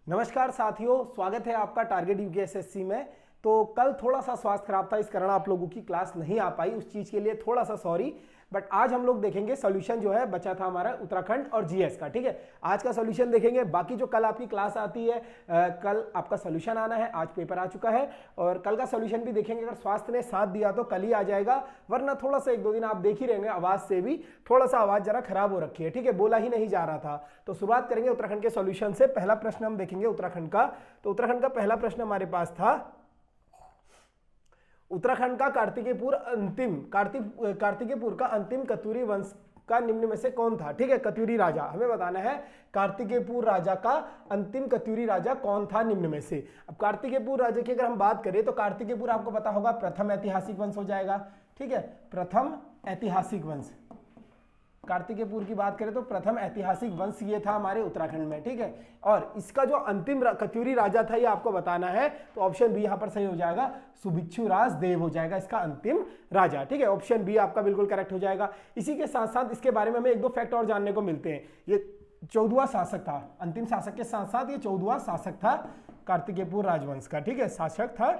नमस्कार साथियों, स्वागत है आपका टारगेट यूपीएसएससी में। तो कल थोड़ा सा स्वास्थ्य खराब था, इस कारण आप लोगों की क्लास नहीं आ पाई, उस चीज के लिए थोड़ा सा सॉरी। बट आज हम लोग देखेंगे सॉल्यूशन जो है बचा था हमारा उत्तराखंड और जीएस का। ठीक है, आज का सॉल्यूशन देखेंगे। बाकी जो कल आपकी क्लास आती है, कल आपका सॉल्यूशन आना है, आज पेपर आ चुका है और कल का सॉल्यूशन भी देखेंगे। अगर स्वास्थ्य ने साथ दिया तो कल ही आ जाएगा, वरना थोड़ा सा एक दो दिन आप देख ही रहेंगे, आवाज से भी थोड़ा सा आवाज जरा खराब हो रखी है। ठीक है, बोला ही नहीं जा रहा था। तो शुरुआत करेंगे उत्तराखंड के सॉल्यूशन से। पहला प्रश्न हम देखेंगे उत्तराखंड का। तो उत्तराखंड का पहला प्रश्न हमारे पास था, उत्तराखंड का कार्तिकेयपुर का अंतिम कत्यूरी वंश का निम्न में से कौन था। ठीक है, कत्यूरी राजा हमें बताना है, कार्तिकेयपुर राजा का अंतिम कत्यूरी राजा कौन था निम्न में से। अब कार्तिकेयपुर राजा की अगर हम बात करें तो कार्तिकेयपुर आपको पता होगा प्रथम ऐतिहासिक वंश हो जाएगा। ठीक है, प्रथम ऐतिहासिक वंश, कार्तिकेयपुर की बात करें तो प्रथम ऐतिहासिक वंश ये था हमारे उत्तराखंड में। ठीक है, और इसका जो अंतिम कत्यूरी राजा था ये आपको बताना है, तो ऑप्शन बी यहां पर सही हो जाएगा, सुभिक्षुराज देव हो जाएगा इसका अंतिम राजा। ठीक है, ऑप्शन बी आपका बिल्कुल करेक्ट हो जाएगा। इसी के साथ साथ इसके बारे में हमें एक दो फैक्ट और जानने को मिलते हैं। ये 14वां शासक था, अंतिम शासक के साथ साथ ये 14वां शासक था कार्तिकेयपुर राजवंश का। ठीक है, शासक था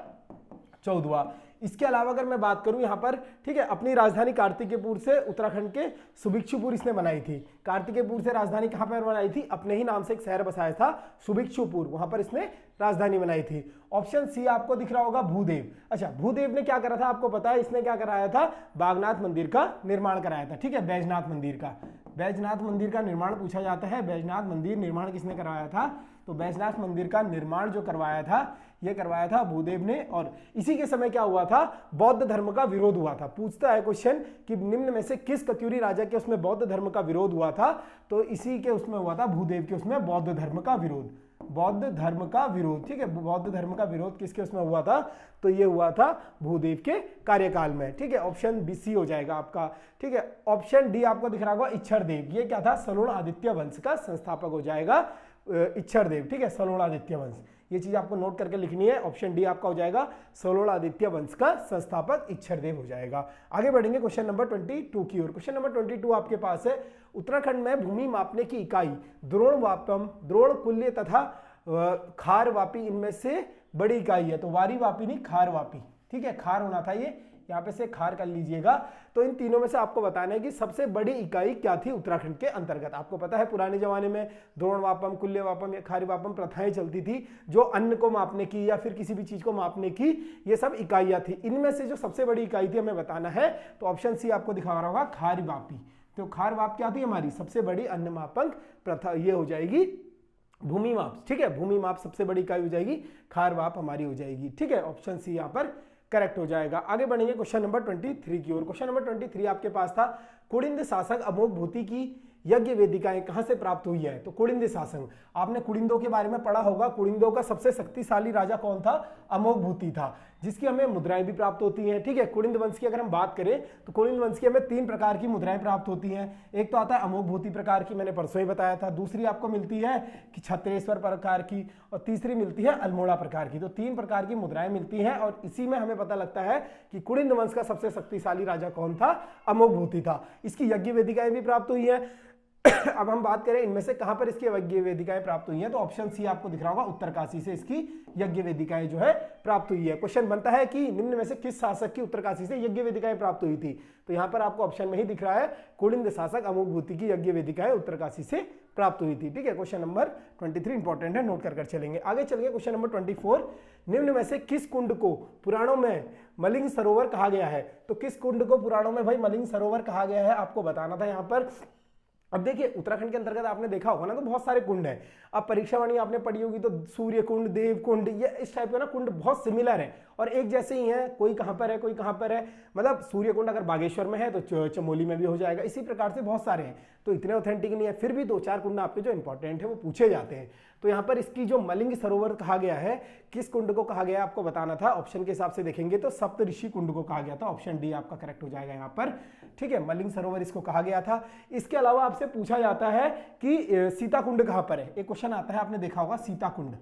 14वां। इसके अलावा अगर मैं बात करूं यहां पर, ठीक है, अपनी राजधानी कार्तिकेयपुर से उत्तराखंड के सुभिक्षुपुर इसने बनाई थी। कार्तिकेयपुर से राजधानी कहां पर बनाई थी, अपने ही नाम से एक शहर बसाया था सुभिक्षुपुर, वहां पर इसने राजधानी बनाई थी। ऑप्शन सी आपको दिख रहा होगा भूदेव। अच्छा, भूदेव ने क्या करा था आपको पता है, इसने क्या कराया था, बागनाथ मंदिर का निर्माण कराया था। ठीक है, बैजनाथ मंदिर का, बैजनाथ मंदिर का निर्माण पूछा जाता है। बैजनाथ मंदिर निर्माण किसने करवाया था, तो बैजनाथ मंदिर का निर्माण जो करवाया था ये करवाया था भूदेव ने। और इसी के समय क्या हुआ था, बौद्ध धर्म का विरोध हुआ था। पूछता है क्वेश्चन कि निम्न में से किस कत्यूरी राजा के उसमें बौद्ध धर्म का विरोध हुआ था, तो इसी के उसमें हुआ था, भूदेव के उसमें बौद्ध धर्म का विरोध, बौद्ध धर्म का विरोध। ठीक है, बौद्ध धर्म का विरोध किसके उसमें हुआ था, तो ये हुआ था भूदेव के कार्यकाल में। ठीक है, ऑप्शन बी सी हो जाएगा आपका। ठीक है, ऑप्शन डी आपको दिख रहा होगा इच्छरदेव, ये क्या था, सलोण आदित्य वंश का संस्थापक हो जाएगा इच्छरदेव। ठीक है, सलोण आदित्य वंश, ये चीज आपको नोट करके लिखनी है। ऑप्शन डी आपका हो जाएगा सलोण आदित्य वंश का संस्थापक इच्छरदेव हो जाएगा। आगे बढ़ेंगे क्वेश्चन नंबर 22 की ओर। क्वेश्चन नंबर 22 आपके पास है, उत्तराखंड में भूमि मापने की इकाई द्रोणवापम, द्रोणकुल्य तथा खारवापी इनमें से बड़ी इकाई है। तो वारी वापी नहीं, खारवापी। ठीक है, खार होना था, ये यहां पे से खार कर लीजिएगा। तो इन तीनों में से आपको बताना है कि सबसे बड़ी इकाई क्या थी उत्तराखंड के अंतर्गत। आपको पता है पुराने जमाने में द्रोणवापम, कुल्यवापम या खारीवापम प्रथाएं चलती थी, जो अन्न को मापने की या फिर किसी भी चीज को मापने की ये सब इकाइयां थी। इनमें से जो सबसे बड़ी इकाई थी हमें बताना है, तो ऑप्शन सी आपको दिखा रहा होगा खारवापी। तो खारवाप क्या थी हमारी सबसे बड़ी अन्न मापक प्रथा, ये हो जाएगी भूमि माप। ठीक है, भूमि माप सबसे बड़ी इकाई हो जाएगी, खारवाप हमारी हो जाएगी। ठीक है, ऑप्शन सी यहाँ पर करेक्ट हो जाएगा। आगे बढ़ेंगे क्वेश्चन नंबर 23 की ओर। क्वेश्चन नंबर 23 आपके पास था, कुड़िंद शासक अमोघ भूति की यज्ञ वेदिकाएं कहां से प्राप्त हुई है। तो कुड़िंद शासन, आपने कुड़िंदों के बारे में पढ़ा होगा। कुड़िंदों का सबसे शक्तिशाली राजा कौन था, अमोघ भूति था, जिसकी हमें मुद्राएं भी प्राप्त होती हैं। ठीक है, कुड़िंद वंश की अगर हम बात करें तो कुड़िंद वंश की हमें 3 प्रकार की मुद्राएं प्राप्त होती हैं। एक तो आता है अमोघ भूति प्रकार की, मैंने परसों ही बताया था। दूसरी आपको मिलती है कि छत्रेश्वर प्रकार की, और तीसरी मिलती है अल्मोड़ा प्रकार की। तो 3 प्रकार की मुद्राएं मिलती हैं, और इसी में हमें पता लगता है कि कुड़िंद वंश का सबसे शक्तिशाली राजा कौन था, अमोघ भूति था। इसकी यज्ञ वेदिकाएं भी प्राप्त हुई है। अब हम बात करें इनमें से कहां पर इसकी यज्ञ वेदिकाएं प्राप्त हुई हैं, तो ऑप्शन सी आपको दिख रहा होगा, उत्तरकाशी से इसकी यज्ञ वेदिकाएं जो है प्राप्त हुई है। क्वेश्चन बनता है कि निम्न में से किस शासक की उत्तरकाशी से यज्ञ वेदिकाएं प्राप्त हुई थी। तो यहां पर आपको ऑप्शन में ही दिख रहा है, कुड़िंद शासक अमोघ भूति की यज्ञ वेदिकाएं उत्तरकाशी से प्राप्त हुई थी। ठीक है, क्वेश्चन नंबर 23 इंपॉर्टेंट है, नोट कर चलेंगे। आगे चलिए क्वेश्चन नंबर 24, निम्न में से किस कुंड को पुराणों में मलिंग सरोवर कहा गया है। तो किस कुंड को पुराणों में भाई मलिंग सरोवर कहा गया है, आपको बताना था यहां पर। अब देखिए उत्तराखंड के अंतर्गत आपने देखा होगा ना, तो बहुत सारे कुंड हैं। अब परीक्षावाणी आपने पढ़ी होगी तो सूर्य कुंड, देव कुंड, ये इस टाइप के ना कुंड बहुत सिमिलर है और एक जैसे ही हैं। कोई कहां पर है, कोई कहां पर है। मतलब सूर्य कुंड अगर बागेश्वर में है तो चमोली में भी हो जाएगा। इसी प्रकार से बहुत सारे हैं, तो इतने ऑथेंटिक नहीं है, फिर भी 2-4 कुंड आपके जो इंपॉर्टेंट है वो पूछे जाते हैं। तो यहाँ पर इसकी जो मलिंग सरोवर कहा गया है, किस कुंड को कहा गया आपको बताना था। ऑप्शन के हिसाब से देखेंगे तो सप्तऋषि कुंड को कहा गया था। ऑप्शन डी आपका करेक्ट हो जाएगा यहाँ पर। ठीक है, मलिंग सरोवर इसको कहा गया था। इसके अलावा आपसे पूछा जाता है कि सीता कुंड कहां पर है। एक क्वेश्चन आता है, आपने देखा होगा सीता कुंड,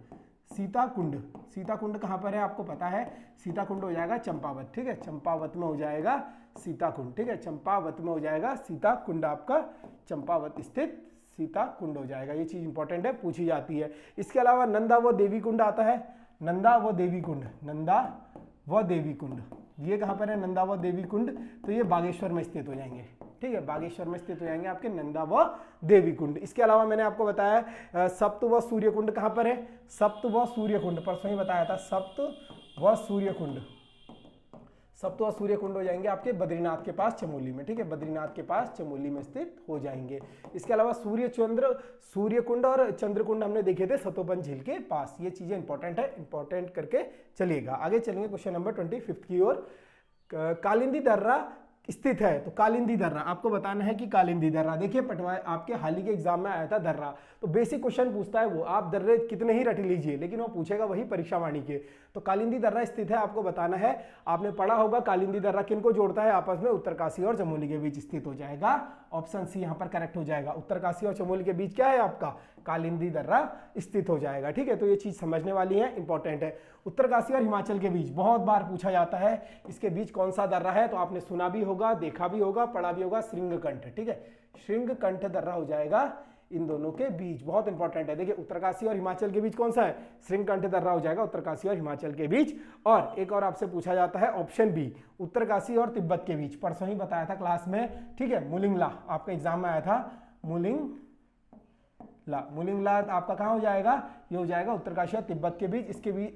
सीता कुंड, सीता कुंड कहां पर है आपको पता है। सीता कुंड हो जाएगा चंपावत। ठीक है, चंपावत में हो जाएगा सीता कुंड। ठीक है, चंपावत में हो जाएगा सीता कुंड आपका, चंपावत स्थित सीता कुंड हो जाएगा। ये चीज इंपॉर्टेंट है, पूछी जाती है। इसके अलावा नंदा व देवी कुंड आता है, नंदा व देवी कुंड, नंदा व देवी कुंड, ये कहां पर है नंदा व देवी कुंड, तो ये बागेश्वर में स्थित हो जाएंगे। ठीक है, बागेश्वर में स्थित हो जाएंगे आपके नंदा व देवी कुंड। इसके अलावा मैंने आपको बताया सप्त व सूर्य कुंड कहां पर है, सप्त व सूर्य कुंड परसों ही बताया था, सप्त व सूर्य कुंड, सप्त व सूर्य कुंड हो जाएंगे आपके बद्रीनाथ के पास चमोली में। ठीक है, बद्रीनाथ के पास चमोली में स्थित हो जाएंगे। इसके अलावा सूर्य कुंड और चंद्र कुंड हमने देखे थे सतोपन झील के पास। ये चीजें इंपॉर्टेंट है, इंपॉर्टेंट करके चलिएगा। आगे चलेंगे क्वेश्चन नंबर 25 की ओर। कालिंदी दर्रा स्थित है, तो कालिंदी दर्रा आपको बताना है कि कालिंदी दर्रा, देखिए पटवा आपके हाल ही के एग्जाम में आया था दर्रा, तो बेसिक क्वेश्चन पूछता है वो, आप दर्रे कितने ही रट लीजिए लेकिन वो पूछेगा वही परीक्षा वाणी के। तो कालिंदी दर्रा स्थित है, आपको बताना है, आपने पढ़ा होगा कालिंदी दर्रा किनको जोड़ता है आपस में, उत्तरकाशी और चमोली के बीच स्थित हो जाएगा। ऑप्शन सी यहाँ पर करेक्ट हो जाएगा, उत्तरकाशी और चमोली के बीच क्या है आपका, कालिंदी दर्रा स्थित हो जाएगा। ठीक है, तो ये चीज समझने वाली है, इंपॉर्टेंट है। उत्तरकाशी और हिमाचल के बीच बहुत बार पूछा जाता है, इसके बीच कौन सा दर्रा है, तो आपने सुना भी होगा, देखा भी होगा, पढ़ा भी होगा, श्रृंगकंठ। ठीक है, श्रृंगकंठ दर्रा हो जाएगा इन दोनों के बीच, बहुत इंपॉर्टेंट है। देखिए उत्तरकाशी और हिमाचल के बीच कौन सा है, श्रृंगकंठ दर्रा हो जाएगा उत्तरकाशी और हिमाचल के बीच। और एक और आपसे पूछा जाता है ऑप्शन बी, उत्तरकाशी और तिब्बत के बीच, परसों ही बताया था क्लास में। ठीक है, मुलिंगला आपका एग्जाम में आया था, मुलिंगला आपका कहां हो जाएगा, ये हो जाएगा उत्तरकाशी और तिब्बत के बीच।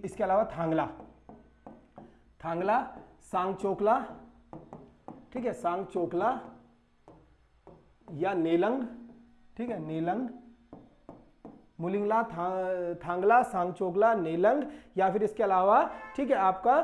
इसके अलावा थांगला, सांगचोकला, ठीक है, सांगचोकला या नेलंग, ठीक है, नेलंग, मुलिंगला, थांगला, सांगचोकला, नेलंग, या फिर इसके अलावा ठीक है आपका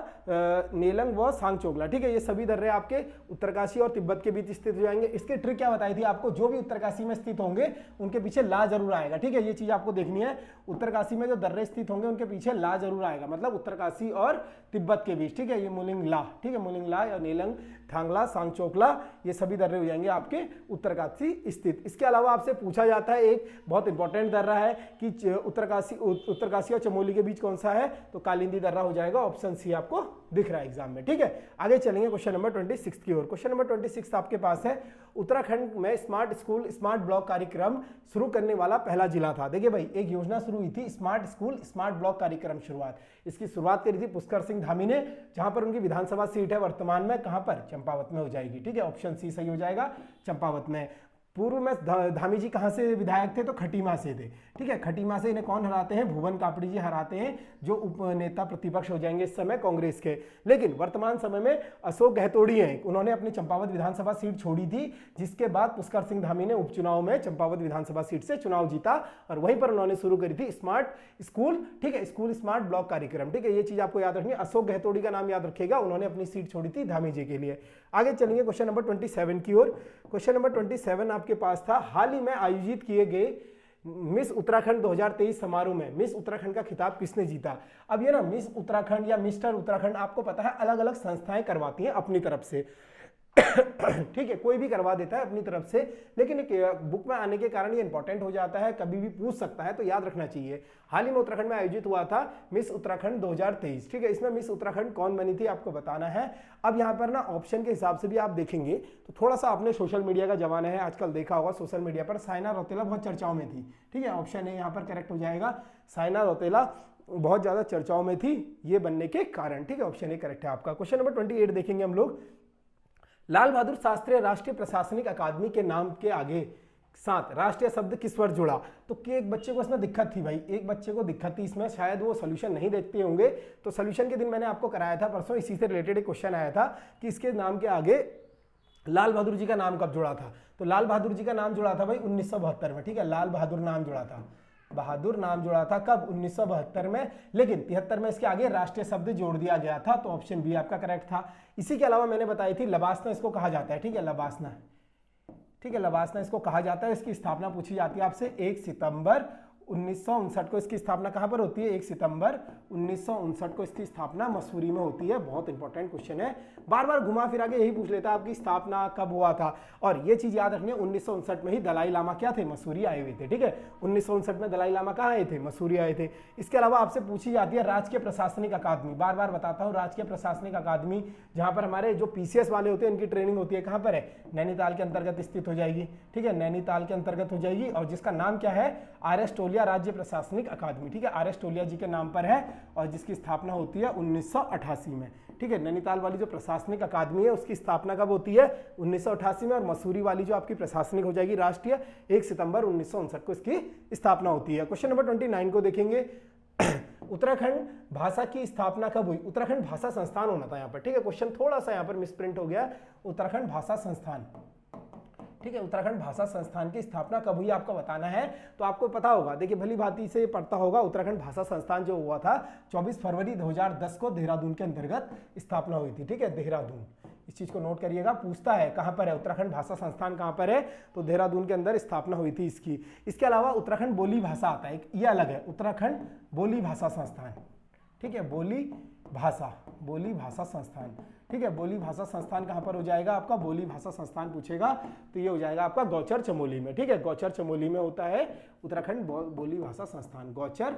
नेलंग व सांगचोकला। ठीक है, ये सभी दर्रे आपके उत्तरकाशी और तिब्बत के बीच स्थित हो जाएंगे। इसकी ट्रिक क्या बताई थी आपको, जो भी उत्तरकाशी में स्थित होंगे उनके पीछे ला जरूर आएगा। ठीक है, ये चीज आपको देखनी है, उत्तरकाशी में जो दर्रे स्थित होंगे उनके पीछे ला जरूर आएगा, मतलब उत्तरकाशी और तिब्बत के बीच। ठीक है, ये मुलिंगला, ठीक है, मुलिंगला या नेलंग, थांगला, सांगचोकला, ये सभी दर्रे हो जाएंगे आपके उत्तरकाशी स्थित। इसके अलावा आपसे पूछा जाता है, एक बहुत इंपॉर्टेंट दर्रा है कि उत्तरकाशी और चमोली के बीच कौन सा है, तो कालिंदी दर्रा हो जाएगा। ऑप्शन सी आपको दिख रहा है एग्जाम में। ठीक है, आगे चलेंगे क्वेश्चन नंबर 26 की ओर। क्वेश्चन नंबर 26 आपके पास है, उत्तराखंड में स्मार्ट स्कूल स्मार्ट ब्लॉक कार्यक्रम शुरू करने वाला पहला जिला था। देखिए भाई, एक योजना शुरू हुई थी, स्मार्ट स्कूल स्मार्ट ब्लॉक कार्यक्रम शुरुआत, इसकी शुरुआत करी थी पुष्कर सिंह धामी ने, जहां पर उनकी विधानसभा सीट है वर्तमान में कहां पर, चंपावत में हो जाएगी। ठीक है, ऑप्शन सी सही हो जाएगा, चंपावत में। पूर्व में धामी जी कहां से विधायक थे, तो खटीमा से थे। ठीक है, खटीमा से इन्हें कौन हराते हैं, भुवन कापड़ी जी हराते हैं, जो उप नेता प्रतिपक्ष हो जाएंगे इस समय कांग्रेस के। लेकिन वर्तमान समय में अशोक गहतोड़ी हैं, उन्होंने अपनी चंपावत विधानसभा सीट छोड़ी थी, जिसके बाद पुष्कर सिंह धामी ने उपचुनाव में चंपावत विधानसभा सीट से चुनाव जीता और वहीं पर उन्होंने शुरू करी थी स्मार्ट स्कूल, ठीक है, स्कूल स्मार्ट ब्लॉक कार्यक्रम। ठीक है, ये चीज आपको याद रखनी है, अशोक गहतोड़ी का नाम याद रखेगा, उन्होंने अपनी सीट छोड़ी थी धामी जी के लिए। आगे चलेंगे क्वेश्चन नंबर 27 की ओर। क्वेश्चन नंबर 27 आपके पास था, हाल ही में आयोजित किए गए मिस उत्तराखंड 2023 समारोह में मिस उत्तराखंड का खिताब किसने जीता। अब ये ना मिस उत्तराखंड या मिस्टर उत्तराखंड, आपको पता है अलग अलग संस्थाएं करवाती हैं अपनी तरफ से। ठीक है, कोई भी करवा देता है अपनी तरफ से, लेकिन एक बुक में आने के कारण ये इंपॉर्टेंट हो जाता है, कभी भी पूछ सकता है, तो याद रखना चाहिए। हाल ही में उत्तराखंड में आयोजित हुआ था मिस उत्तराखंड 2023। ठीक है, इसमें मिस उत्तराखंड कौन बनी थी आपको बताना है। अब यहाँ पर ना ऑप्शन के हिसाब से भी आप देखेंगे तो थोड़ा सा आपने सोशल मीडिया का जमाना है आजकल, देखा होगा सोशल मीडिया पर साइना रौतेला बहुत चर्चाओं में थी। ठीक है, ऑप्शन ए यहाँ पर करेक्ट हो जाएगा, साइना रौतेला बहुत ज्यादा चर्चाओं में थी ये बनने के कारण। ठीक है, ऑप्शन ए करेक्ट है आपका। क्वेश्चन नंबर 28 देखेंगे हम लोग, लाल बहादुर शास्त्री राष्ट्रीय प्रशासनिक अकादमी के नाम के आगे साथ राष्ट्रीय शब्द किस वर्ष जुड़ा। तो कि एक बच्चे को इसमें दिक्कत थी भाई, एक बच्चे को दिक्कत थी इसमें, शायद वो सोल्यूशन नहीं देखते होंगे, तो सोल्यूशन के दिन मैंने आपको कराया था परसों, इसी से रिलेटेड एक क्वेश्चन आया था कि इसके नाम के आगे लाल बहादुर जी का नाम कब जुड़ा था। तो लाल बहादुर जी का नाम जुड़ा था भाई 1972 में। ठीक है, लाल बहादुर नाम जुड़ा था, बहादुर नाम जुड़ा था कब, 1972 में, लेकिन 73 में इसके आगे राष्ट्रीय शब्द जोड़ दिया गया था, तो ऑप्शन बी आपका करेक्ट था। इसी के अलावा मैंने बताई थी लबासना इसको कहा जाता है। ठीक है, लबासना, ठीक है, लबासना इसको कहा जाता है। इसकी स्थापना पूछी जाती है आपसे 1 सितंबर 1959 को इसकी स्थापना कहां पर होती है? 1 सितंबर 1959 को इसकी स्थापना मसूरी में होती है। बहुत इंपॉर्टेंट क्वेश्चन है, बार बार घुमा फिरा के यही पूछ लेता है आपकी स्थापना कब हुआ था। और ये चीज याद रखनी है, 1959 में ही दलाई लामा क्या थे? मसूरी आए हुए थे। ठीक है, 1959 में दलाई लामा कहाँ आए थे? मसूरी आए थे। इसके अलावा आपसे पूछी जाती है राजकीय प्रशासनिक अकादमी, बार बार बताता हूँ, राजकीय प्रशासनिक अकादमी जहां पर हमारे जो पीसीएस वाले होते हैं इनकी ट्रेनिंग होती है, कहां पर है? नैनीताल के अंतर्गत स्थित हो जाएगी। ठीक है, नैनीताल के अंतर्गत हो जाएगी, और जिसका नाम क्या है? आर.एस. टोलिया राज्य प्रशासनिक अकादमी। ठीक है, आर.एस. टोलिया जी के नाम पर है, और जिसकी स्थापना होती है 1988 में। ठीक है, नैनीताल वाली जो प्रशासनिक अकादमी है उसकी स्थापना कब होती है? 1988 में। और मसूरी वाली जो आपकी प्रशासनिक हो जाएगी राष्ट्रीय, 1 सितंबर 1959 को इसकी स्थापना होती है। क्वेश्चन नंबर 29 को देखेंगे। उत्तराखंड भाषा की स्थापना कब हुई? उत्तराखंड भाषा संस्थान होना था यहाँ पर। ठीक है, क्वेश्चन थोड़ा सा यहाँ पर मिसप्रिंट हो गया, उत्तराखंड भाषा संस्थान। ठीक है, उत्तराखंड भाषा संस्थान की स्थापना कब हुई आपको बताना है। तो आपको पता होगा, देखिए भली भांति से पढ़ता होगा, उत्तराखंड भाषा संस्थान जो हुआ था 24 फरवरी 2010 को देहरादून के अंतर्गत स्थापना हुई थी। ठीक है, देहरादून, इस चीज को नोट करिएगा, पूछता है कहां पर है उत्तराखंड भाषा संस्थान, कहां पर है? तो देहरादून के अंदर स्थापना हुई थी इसकी। इसके अलावा उत्तराखंड बोली भाषा आता है, ये अलग है, उत्तराखंड बोली भाषा संस्थान। ठीक है, बोली भाषा संस्थान। ठीक है, बोली भाषा संस्थान कहां पर हो जाएगा आपका? बोली भाषा संस्थान पूछेगा तो ये हो जाएगा आपका गौचर चमोली में। ठीक है, गौचर चमोली में होता है उत्तराखंड बोली भाषा संस्थान, गौचर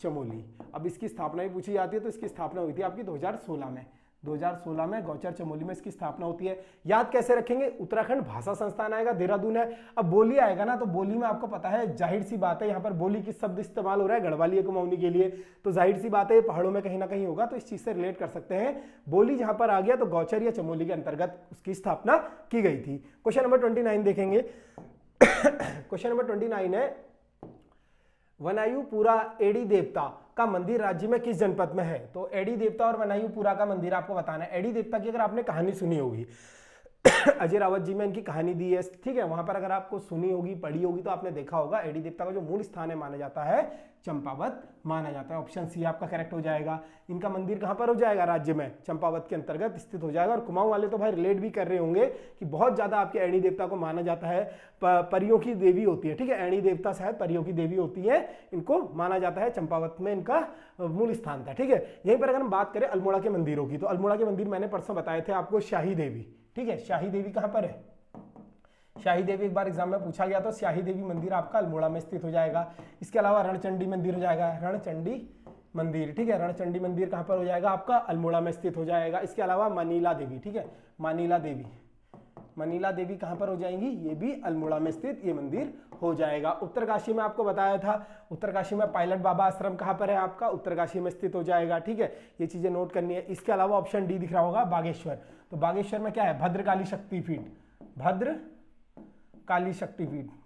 चमोली। अब इसकी स्थापना भी पूछी जाती है, तो इसकी स्थापना हुई थी आपकी 2016 में। 2016 में गौचर चमोली में इसकी स्थापना होती है। याद कैसे रखेंगे? उत्तराखंड भाषा संस्थान आएगा, देहरादून है। अब बोली आएगा ना, तो बोली में आपको पता है, जाहिर सी बात है, यहाँ पर बोली किस शब्द इस्तेमाल हो रहा है? गढ़वाली कुमाऊनी के लिए, तो जाहिर सी बात है पहाड़ों में कहीं ना कहीं होगा, तो इस चीज से रिलेट कर सकते हैं। बोली जहां पर आ गया तो गौचर या चमोली के अंतर्गत उसकी स्थापना की गई थी। क्वेश्चन नंबर 29 देखेंगे। क्वेश्चन नंबर 29 है, वनायुपुरा एडी देवता का मंदिर राज्य में किस जनपद में है? तो एडी देवता और वनायुपुरा का मंदिर आपको बताना है। एडी देवता की अगर आपने कहानी सुनी होगी, अजय रावत जी में इनकी कहानी दी है। ठीक है, वहां पर अगर आपको सुनी होगी, पढ़ी होगी, तो आपने देखा होगा एडी देवता का जो मूल स्थान है माना जाता है चंपावत माना जाता है। ऑप्शन सी आपका करेक्ट हो जाएगा। इनका मंदिर कहां पर हो जाएगा? राज्य में, चंपावत के अंतर्गत स्थित हो जाएगा। और कुमाऊं वाले तो भाई रिलेट भी कर रहे होंगे कि बहुत ज्यादा आपके एडी देवता को माना जाता है, परियों की देवी होती है। ठीक है, एडी देवता शायद परियों की देवी होती है, इनको माना जाता है, चंपावत में इनका मूल स्थान था। ठीक है, यहीं पर अगर हम बात करें अल्मोड़ा के मंदिरों की, तो अल्मोड़ा के मंदिर मैंने परसों बताए थे आपको, शाही देवी। ठीक है, शाही देवी कहां पर है? शाही देवी एक बार एग्जाम में पूछा गया, तो शाही देवी मंदिर आपका अल्मोड़ा में स्थित हो जाएगा। इसके अलावा रणचंडी मंदिर हो जाएगा, रणचंडी मंदिर। ठीक है, रणचंडी मंदिर कहां पर हो जाएगा आपका? अल्मोड़ा में स्थित हो जाएगा। इसके अलावा मनीला देवी। ठीक है, मनीला देवी कहां पर हो जाएंगी? ये भी अल्मोड़ा में स्थित ये मंदिर हो जाएगा। उत्तरकाशी में आपको बताया था, उत्तरकाशी में पायलट बाबा आश्रम कहां पर है आपका? उत्तरकाशी में स्थित हो जाएगा। ठीक है, ये चीजें नोट करनी है। इसके अलावा ऑप्शन डी दिख रहा होगा, बागेश्वर। तो बागेश्वर में क्या है? भद्रकाली शक्तिपीठ,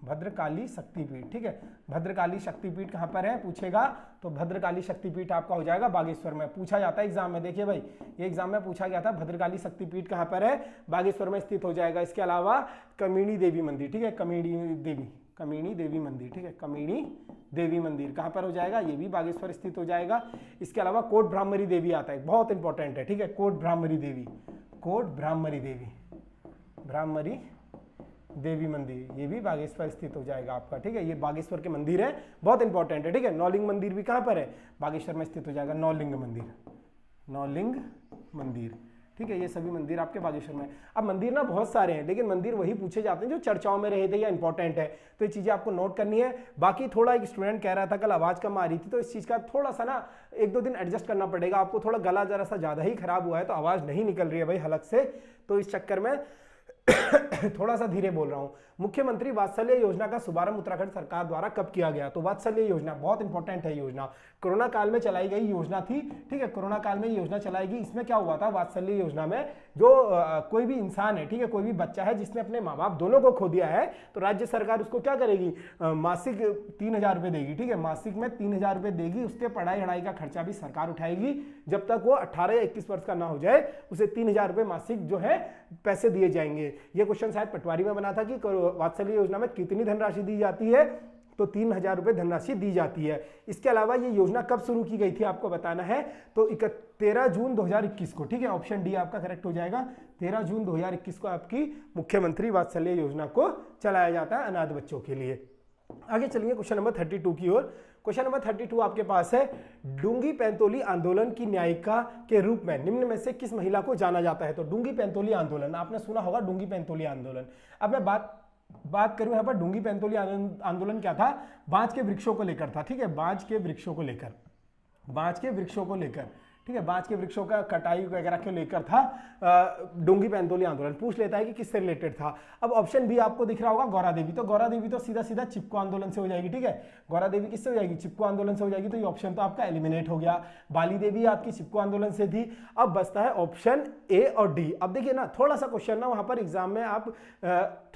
भद्रकाली शक्तिपीठ। ठीक है, भद्रकाली शक्तिपीठ कहां पर है पूछेगा, तो भद्रकाली शक्तिपीठ आपका हो जाएगा बागेश्वर में। पूछा जाता है एग्जाम में, देखिए भाई ये एग्जाम में पूछा गया था, भद्रकाली शक्तिपीठ कहां पर है? बागेश्वर में स्थित हो जाएगा। इसके अलावा कमीणी देवी मंदिर। ठीक है, कमीणी देवी मंदिर। ठीक है, कमीणी देवी मंदिर कहां पर हो जाएगा? ये भी बागेश्वर स्थित हो जाएगा। इसके अलावा कोट ब्राह्मणी देवी आता है, बहुत इंपॉर्टेंट है। ठीक है, कोट ब्राह्मणी देवी मंदिर, ये भी बागेश्वर स्थित हो जाएगा आपका। ठीक है, ये बागेश्वर के मंदिर है, बहुत इंपॉर्टेंट है। ठीक है, नौलिंग मंदिर भी कहां पर है? बागेश्वर में स्थित हो जाएगा, नौलिंग मंदिर। ठीक है, ये सभी मंदिर आपके बागेश्वर में। अब मंदिर ना बहुत सारे हैं, लेकिन मंदिर वही पूछे जाते हैं जो चर्चाओं में रहे थे या इंपॉर्टेंट है, तो ये चीजें आपको नोट करनी है। बाकी थोड़ा एक स्टूडेंट कह रहा था कल आवाज कम आ रही थी, तो इस चीज का थोड़ा सा ना 1-2 दिन एडजस्ट करना पड़ेगा आपको। थोड़ा गला जरा सा ज्यादा ही खराब हुआ है, तो आवाज नहीं निकल रही है भाई हलक से, तो इस चक्कर में थोड़ा सा धीरे बोल रहा हूं। मुख्यमंत्री वात्सल्य योजना का शुभारंभ उत्तराखंड सरकार द्वारा कब किया गया? तो वात्सल्य योजना बहुत इंपॉर्टेंट है योजना, कोरोना काल में चलाई गई योजना थी। ठीक है, कोरोना काल में योजना चलाई गई। इसमें क्या हुआ था वात्सल्य योजना में, जो कोई भी इंसान है, ठीक है, कोई भी बच्चा है जिसने अपने माँ बाप दोनों को खो दिया है, तो राज्य सरकार उसको क्या करेगी? मासिक 3000 रुपए देगी। ठीक है, मासिक में 3000 रुपए देगी, उसके पढ़ाई वढ़ाई का खर्चा भी सरकार उठाएगी। जब तक वो 18 या 21 वर्ष का ना हो जाए, उसे 3000 रुपए मासिक जो है पैसे दिए जाएंगे। ये क्वेश्चन शायद पटवारी में बना था कि वात्सल्य योजना में कितनी धनराशि दी जाती है, तो 3000 रुपए धनराशि दी जाती है। इसके अलावा ये योजना कब शुरू की गई थी आपको बताना है, तो 13 जून 2021 को। ठीक है, ऑप्शन डी आपका करेक्ट हो जाएगा। 13 जून 2021 को आपकी मुख्यमंत्री वात्सल्य योजना को चलाया जाता है अनाथ बच्चों के लिए। आगे चलिए क्वेश्चन नंबर 32 की ओर। क्वेश्चन नंबर 32 आपके पास है, डूंगी पैंतोली आंदोलन की न्यायिका के रूप में निम्न में से किस महिला को जाना जाता है? तो डूंगी पैंतोली आंदोलन आपने सुना होगा, डूंगी पैंतोली आंदोलन। अब मैं बात करूं यहाँ पर, डूंगी पैंतोली आंदोलन क्या था? बांज के वृक्षों को लेकर था, ठीक है, बांज के वृक्षों को लेकर, ठीक है, बांज के वृक्षों का कटाई वगैरह को लेकर था डूंगी पैंतोली आंदोलन। पूछ लेता है कि किससे रिलेटेड था। अब ऑप्शन बी आपको दिख रहा होगा गौरा देवी, तो गौरा देवी तो सीधा सीधा चिपको आंदोलन से हो जाएगी, ठीक है, गौरा देवी किससे हो जाएगी? चिपको आंदोलन से हो जाएगी, तो ये ऑप्शन तो आपका एलिमिनेट हो गया। बाली देवी आपकी चिपको आंदोलन से थी। अब बचता है ऑप्शन ए और डी। अब देखिए ना, थोड़ा सा क्वेश्चन ना वहां पर एग्जाम में आप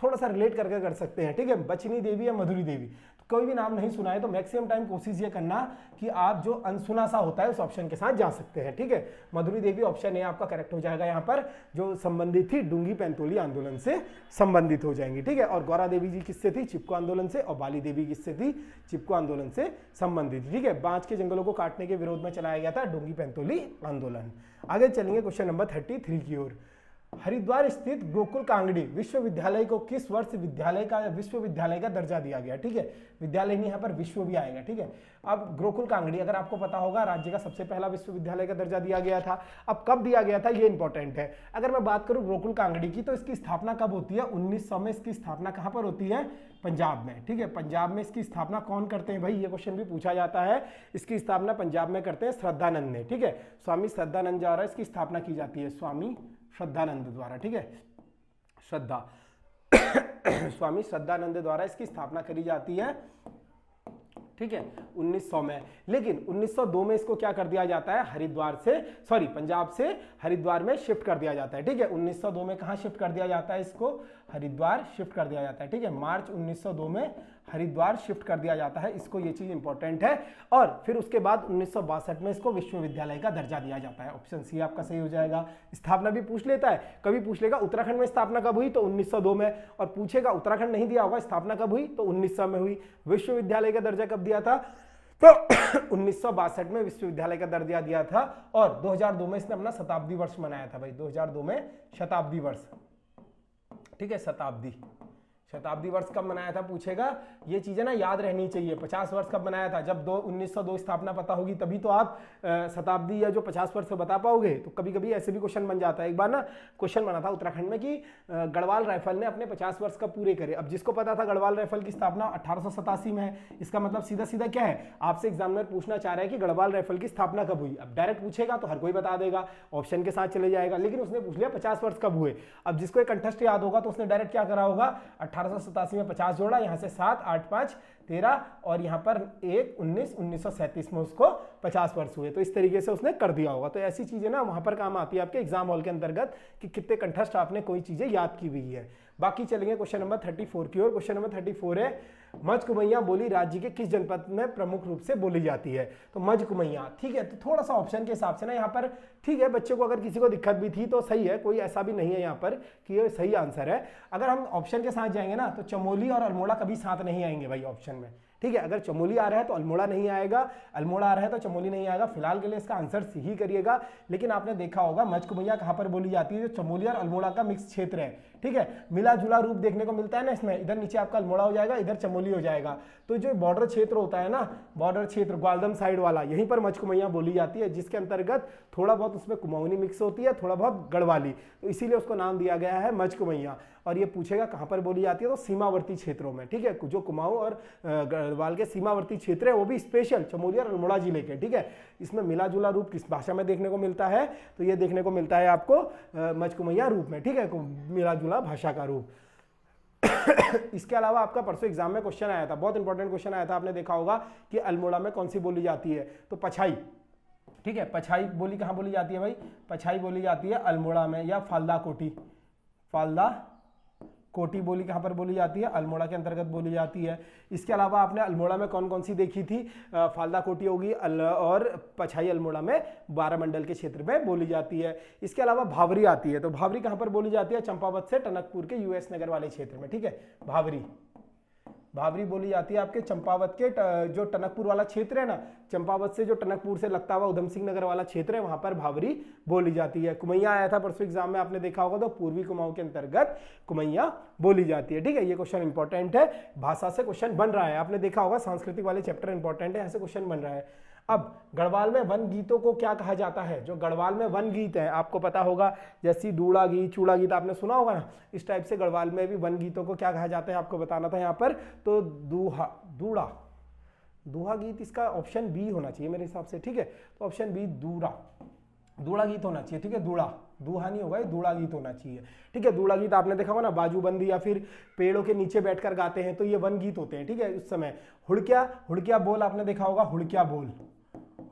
थोड़ा सा रिलेट करके कर सकते हैं, ठीक है, बचनी देवी या मधुरी देवी, कोई भी नाम नहीं सुना है तो मैक्सिमम टाइम कोशिश ये करना कि आप जो अनसुना सा होता है उस ऑप्शन के साथ जा सकते हैं, ठीक है। मधुरी देवी ऑप्शन ए आपका करेक्ट हो जाएगा, यहाँ पर जो संबंधित थी डूंगी पैंतोली आंदोलन से संबंधित हो जाएंगी, ठीक है। और गौरा देवी जी किससे थी? चिपको आंदोलन से। और बाली देवी किससे थी? चिपको आंदोलन से संबंधित, ठीक है। बांज के जंगलों को काटने के विरोध में चलाया गया था डूंगी पैंतोली आंदोलन। आगे चलेंगे क्वेश्चन नंबर 33 की ओर। हरिद्वार स्थित गोकुल कांगड़ी विश्वविद्यालय को किस वर्ष विश्वविद्यालय का दर्जा दिया गया? ठीक है, विद्यालय नहीं, यहाँ पर विश्व भी आएगा, ठीक है। अब गोकुल कांगड़ी अगर आपको पता होगा राज्य का सबसे पहला विश्वविद्यालय का दर्जा दिया गया था। अब कब दिया गया था ये इंपॉर्टेंट है। अगर मैं बात करूं गोकुल कांगड़ी की, तो इसकी स्थापना कब होती है? 1900 में इसकी स्थापना कहां पर होती है? पंजाब में, ठीक है। पंजाब में इसकी स्थापना कौन करते हैं भाई? ये क्वेश्चन भी पूछा जाता है। इसकी स्थापना पंजाब में करते हैं श्रद्धानंद ने, ठीक है। स्वामी श्रद्धानंद द्वारा इसकी स्थापना की जाती है, स्वामी श्रद्धानंद द्वारा, ठीक है, स्वामी श्रद्धानंद द्वारा इसकी स्थापना करी जाती है, ठीक है, 1900 में। लेकिन 1902 में इसको क्या कर दिया जाता है? पंजाब से हरिद्वार में शिफ्ट कर दिया जाता है, ठीक है। 1902 में कहां शिफ्ट कर दिया जाता है इसको? हरिद्वार शिफ्ट कर दिया जाता है, ठीक है। मार्च 1902 में हरिद्वार शिफ्ट कर दिया जाता है इसको, ये चीज इंपॉर्टेंट है। और फिर उसके बाद 1962 में इसको विश्वविद्यालय का दर्जा दिया जाता है। ऑप्शन सी आपका सही हो जाएगा। स्थापना भी पूछ लेता है, कभी पूछ लेगा उत्तराखंड में स्थापना कब हुई? तो 1902 में। और पूछेगा उत्तराखंड नहीं दिया होगा, स्थापना कब हुई? तो 1900 में हुई। विश्वविद्यालय का दर्जा कब दिया था? तो 1962 में विश्वविद्यालय का दर्जा दिया था। और 2002 में इसने अपना शताब्दी वर्ष मनाया था भाई, 2002 में शताब्दी वर्ष, ठीक है। शताब्दी वर्ष कब मनाया था पूछेगा। ये चीजें ना याद रहनी चाहिए। 50 वर्ष कब मनाया था? जब 1902 स्थापना पता होगी तभी तो आप शताब्दी या जो 50 वर्ष बता पाओगे। तो कभी कभी ऐसे भी क्वेश्चन बन जाता है। एक बार ना क्वेश्चन बना था उत्तराखंड में कि गढ़वाल राइफल ने अपने 50 वर्ष कब पूरे करे। अब जिसको पता था गढ़वाल राइफल की स्थापना 1887 में है, इसका मतलब सीधा सीधा क्या है? आपसे एग्जामिनर पूछना चाह रहा है कि गढ़वाल राइफल की स्थापना कब हुई। अब डायरेक्ट पूछेगा तो हर कोई बता देगा, ऑप्शन के साथ चले जाएगा। लेकिन उसने पूछ लिया 50 वर्ष कब हुए। अब जिसको एक कंठस्थ याद होगा तो उसने डायरेक्ट क्या करा होगा? 1887 में 50 जोड़ा, यहां से 7, 8, 5, 13 और यहां पर 1, 1937 में उसको 50 वर्ष हुए। तो इस तरीके से उसने कर दिया होगा। तो ऐसी चीजें ना वहां पर काम आती है आपके एग्जाम हॉल के अंतर्गत कि कितने कंठस्थ आपने कोई चीजें याद की हुई है। बाकी चलेंगे क्वेश्चन नंबर 34 की ओर। क्वेश्चन नंबर 34 है, मजकुमैया बोली राज्य के किस जनपद में प्रमुख रूप से बोली जाती है? तो मजकुमैया, ठीक है। तो थोड़ा सा ऑप्शन के हिसाब से ना यहाँ पर ठीक है, बच्चे को अगर किसी को दिक्कत भी थी तो सही है, कोई ऐसा भी नहीं है यहाँ पर कि ये सही आंसर है। अगर हम ऑप्शन के साथ जाएंगे ना तो चमोली और अल्मोड़ा कभी साथ नहीं आएंगे भाई ऑप्शन में, ठीक है। अगर चमोली आ रहा है तो अल्मोड़ा नहीं आएगा, अल्मोड़ा आ रहा है तो चमोली नहीं आएगा। फिलहाल के लिए इसका आंसर सी ही करिएगा। लेकिन आपने देखा होगा मजकुमैया कहां पर बोली जाती है? जो चमोली और अल्मोड़ा का मिक्स क्षेत्र है, ठीक है। मिला जुला रूप देखने को मिलता है ना इसमें, इधर नीचे आपका अल्मोड़ा हो जाएगा, इधर चमोली हो जाएगा। तो जो बॉर्डर क्षेत्र होता है ना, बॉर्डर क्षेत्र ग्वालदम साइड वाला, यहीं पर मजकुमैया बोली जाती है, जिसके अंतर्गत थोड़ा बहुत उसमें कुमाऊनी मिक्स होती है, थोड़ा बहुत गढ़वाली, तो इसीलिए उसको नाम दिया गया है मजकुमैया। और ये पूछेगा कहां पर बोली जाती है? तो सीमावर्ती क्षेत्रों में, ठीक है। जो कुमाऊं और गढ़वाल के सीमावर्ती क्षेत्र है वो भी स्पेशल चमोली और अल्मोड़ा जिले के, ठीक है। इसमें मिला जुला रूप किस भाषा में देखने को मिलता है? तो ये देखने को मिलता है आपको मजकुमैया रूप में, ठीक है, मिला जुला भाषा का रूप। इसके अलावा आपका परसों एग्जाम में क्वेश्चन आया था, बहुत इंपॉर्टेंट क्वेश्चन आया था, आपने देखा होगा कि अल्मोड़ा में कौन सी बोली जाती है? तो पछाई, ठीक है। पछाई बोली कहां बोली जाती है भाई? पछाई बोली जाती है अल्मोड़ा में। या फाल्दा कोटी बोली कहां पर बोली जाती है? अल्मोड़ा के अंतर्गत बोली जाती है। इसके अलावा आपने अल्मोड़ा में कौन कौन सी देखी थी? फाल्दा कोटी होगी और पछाई अल्मोड़ा में 12 मंडल के क्षेत्र में बोली जाती है। इसके अलावा भावरी आती है, तो भावरी कहां पर बोली जाती है? चंपावत से टनकपुर के यूएस नगर वाले क्षेत्र में, ठीक है। भावरी बोली जाती है आपके चंपावत के जो टनकपुर वाला क्षेत्र है ना, चंपावत से जो टनकपुर से लगता हुआ उधम सिंह नगर वाला क्षेत्र है, वहां पर भावरी बोली जाती है। कुमैया आया था परसों एग्जाम में, आपने देखा होगा, तो पूर्वी कुमाऊं के अंतर्गत कुमैया बोली जाती है। ठीक है, ये क्वेश्चन इंपॉर्टेंट है, भाषा से क्वेश्चन बन रहा है, आपने देखा होगा सांस्कृतिक वाले चैप्टर इंपॉर्टेंट है, ऐसे क्वेश्चन बन रहा है। अब गढ़वाल में वन गीतों को क्या कहा जाता है? जो गढ़वाल में वन गीत है आपको पता होगा, जैसी दूड़ा गीत, चूड़ा गीत आपने सुना होगा ना, इस टाइप से गढ़वाल में भी वन गीतों को क्या कहा जाता है आपको बताना था यहाँ पर। तो दूहा गीत, इसका ऑप्शन बी होना चाहिए मेरे हिसाब से। ठीक है, तो ऑप्शन बी दूड़ा गीत होना चाहिए। ठीक है, दूहा नहीं होगा, दूड़ा गीत होना चाहिए। ठीक है, दूड़ा गीत आपने देखा होगा ना, बाजूबंदी या फिर पेड़ों के नीचे बैठकर गाते हैं, तो ये वन गीत होते हैं। ठीक है, उस समय हुड़किया बोल आपने देखा होगा,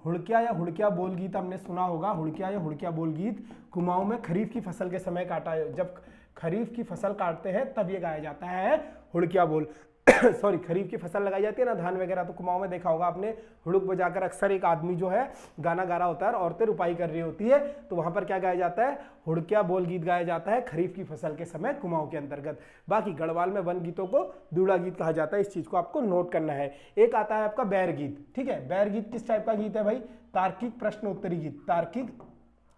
हुड़किया या हुड़किया बोल गीत हमने सुना होगा। हुड़किया या हुड़किया बोल गीत कुमाऊं में खरीफ की फसल के समय काटा, जब खरीफ की फसल काटते हैं तब ये गाया जाता है हुड़किया बोल। सॉरी, खरीफ की फसल लगाई जाती है ना, धान वगैरह, तो कुमाऊं में देखा होगा आपने, हुड़ुक बजाकर अक्सर एक आदमी जो है गाना गा रहा होता है और औरतें रुपाई कर रही होती है, तो वहां पर क्या गाया जाता है? हुड़किया बोल गीत गाया जाता है खरीफ की फसल के समय कुमाऊं के अंतर्गत। बाकी गढ़वाल में वन गीतों को दूड़ा गीत कहा जाता है, इस चीज को आपको नोट करना है। एक आता है आपका बैर गीत। ठीक है, बैर गीत किस टाइप का गीत है भाई? तार्किक प्रश्नोत्तरी गीत,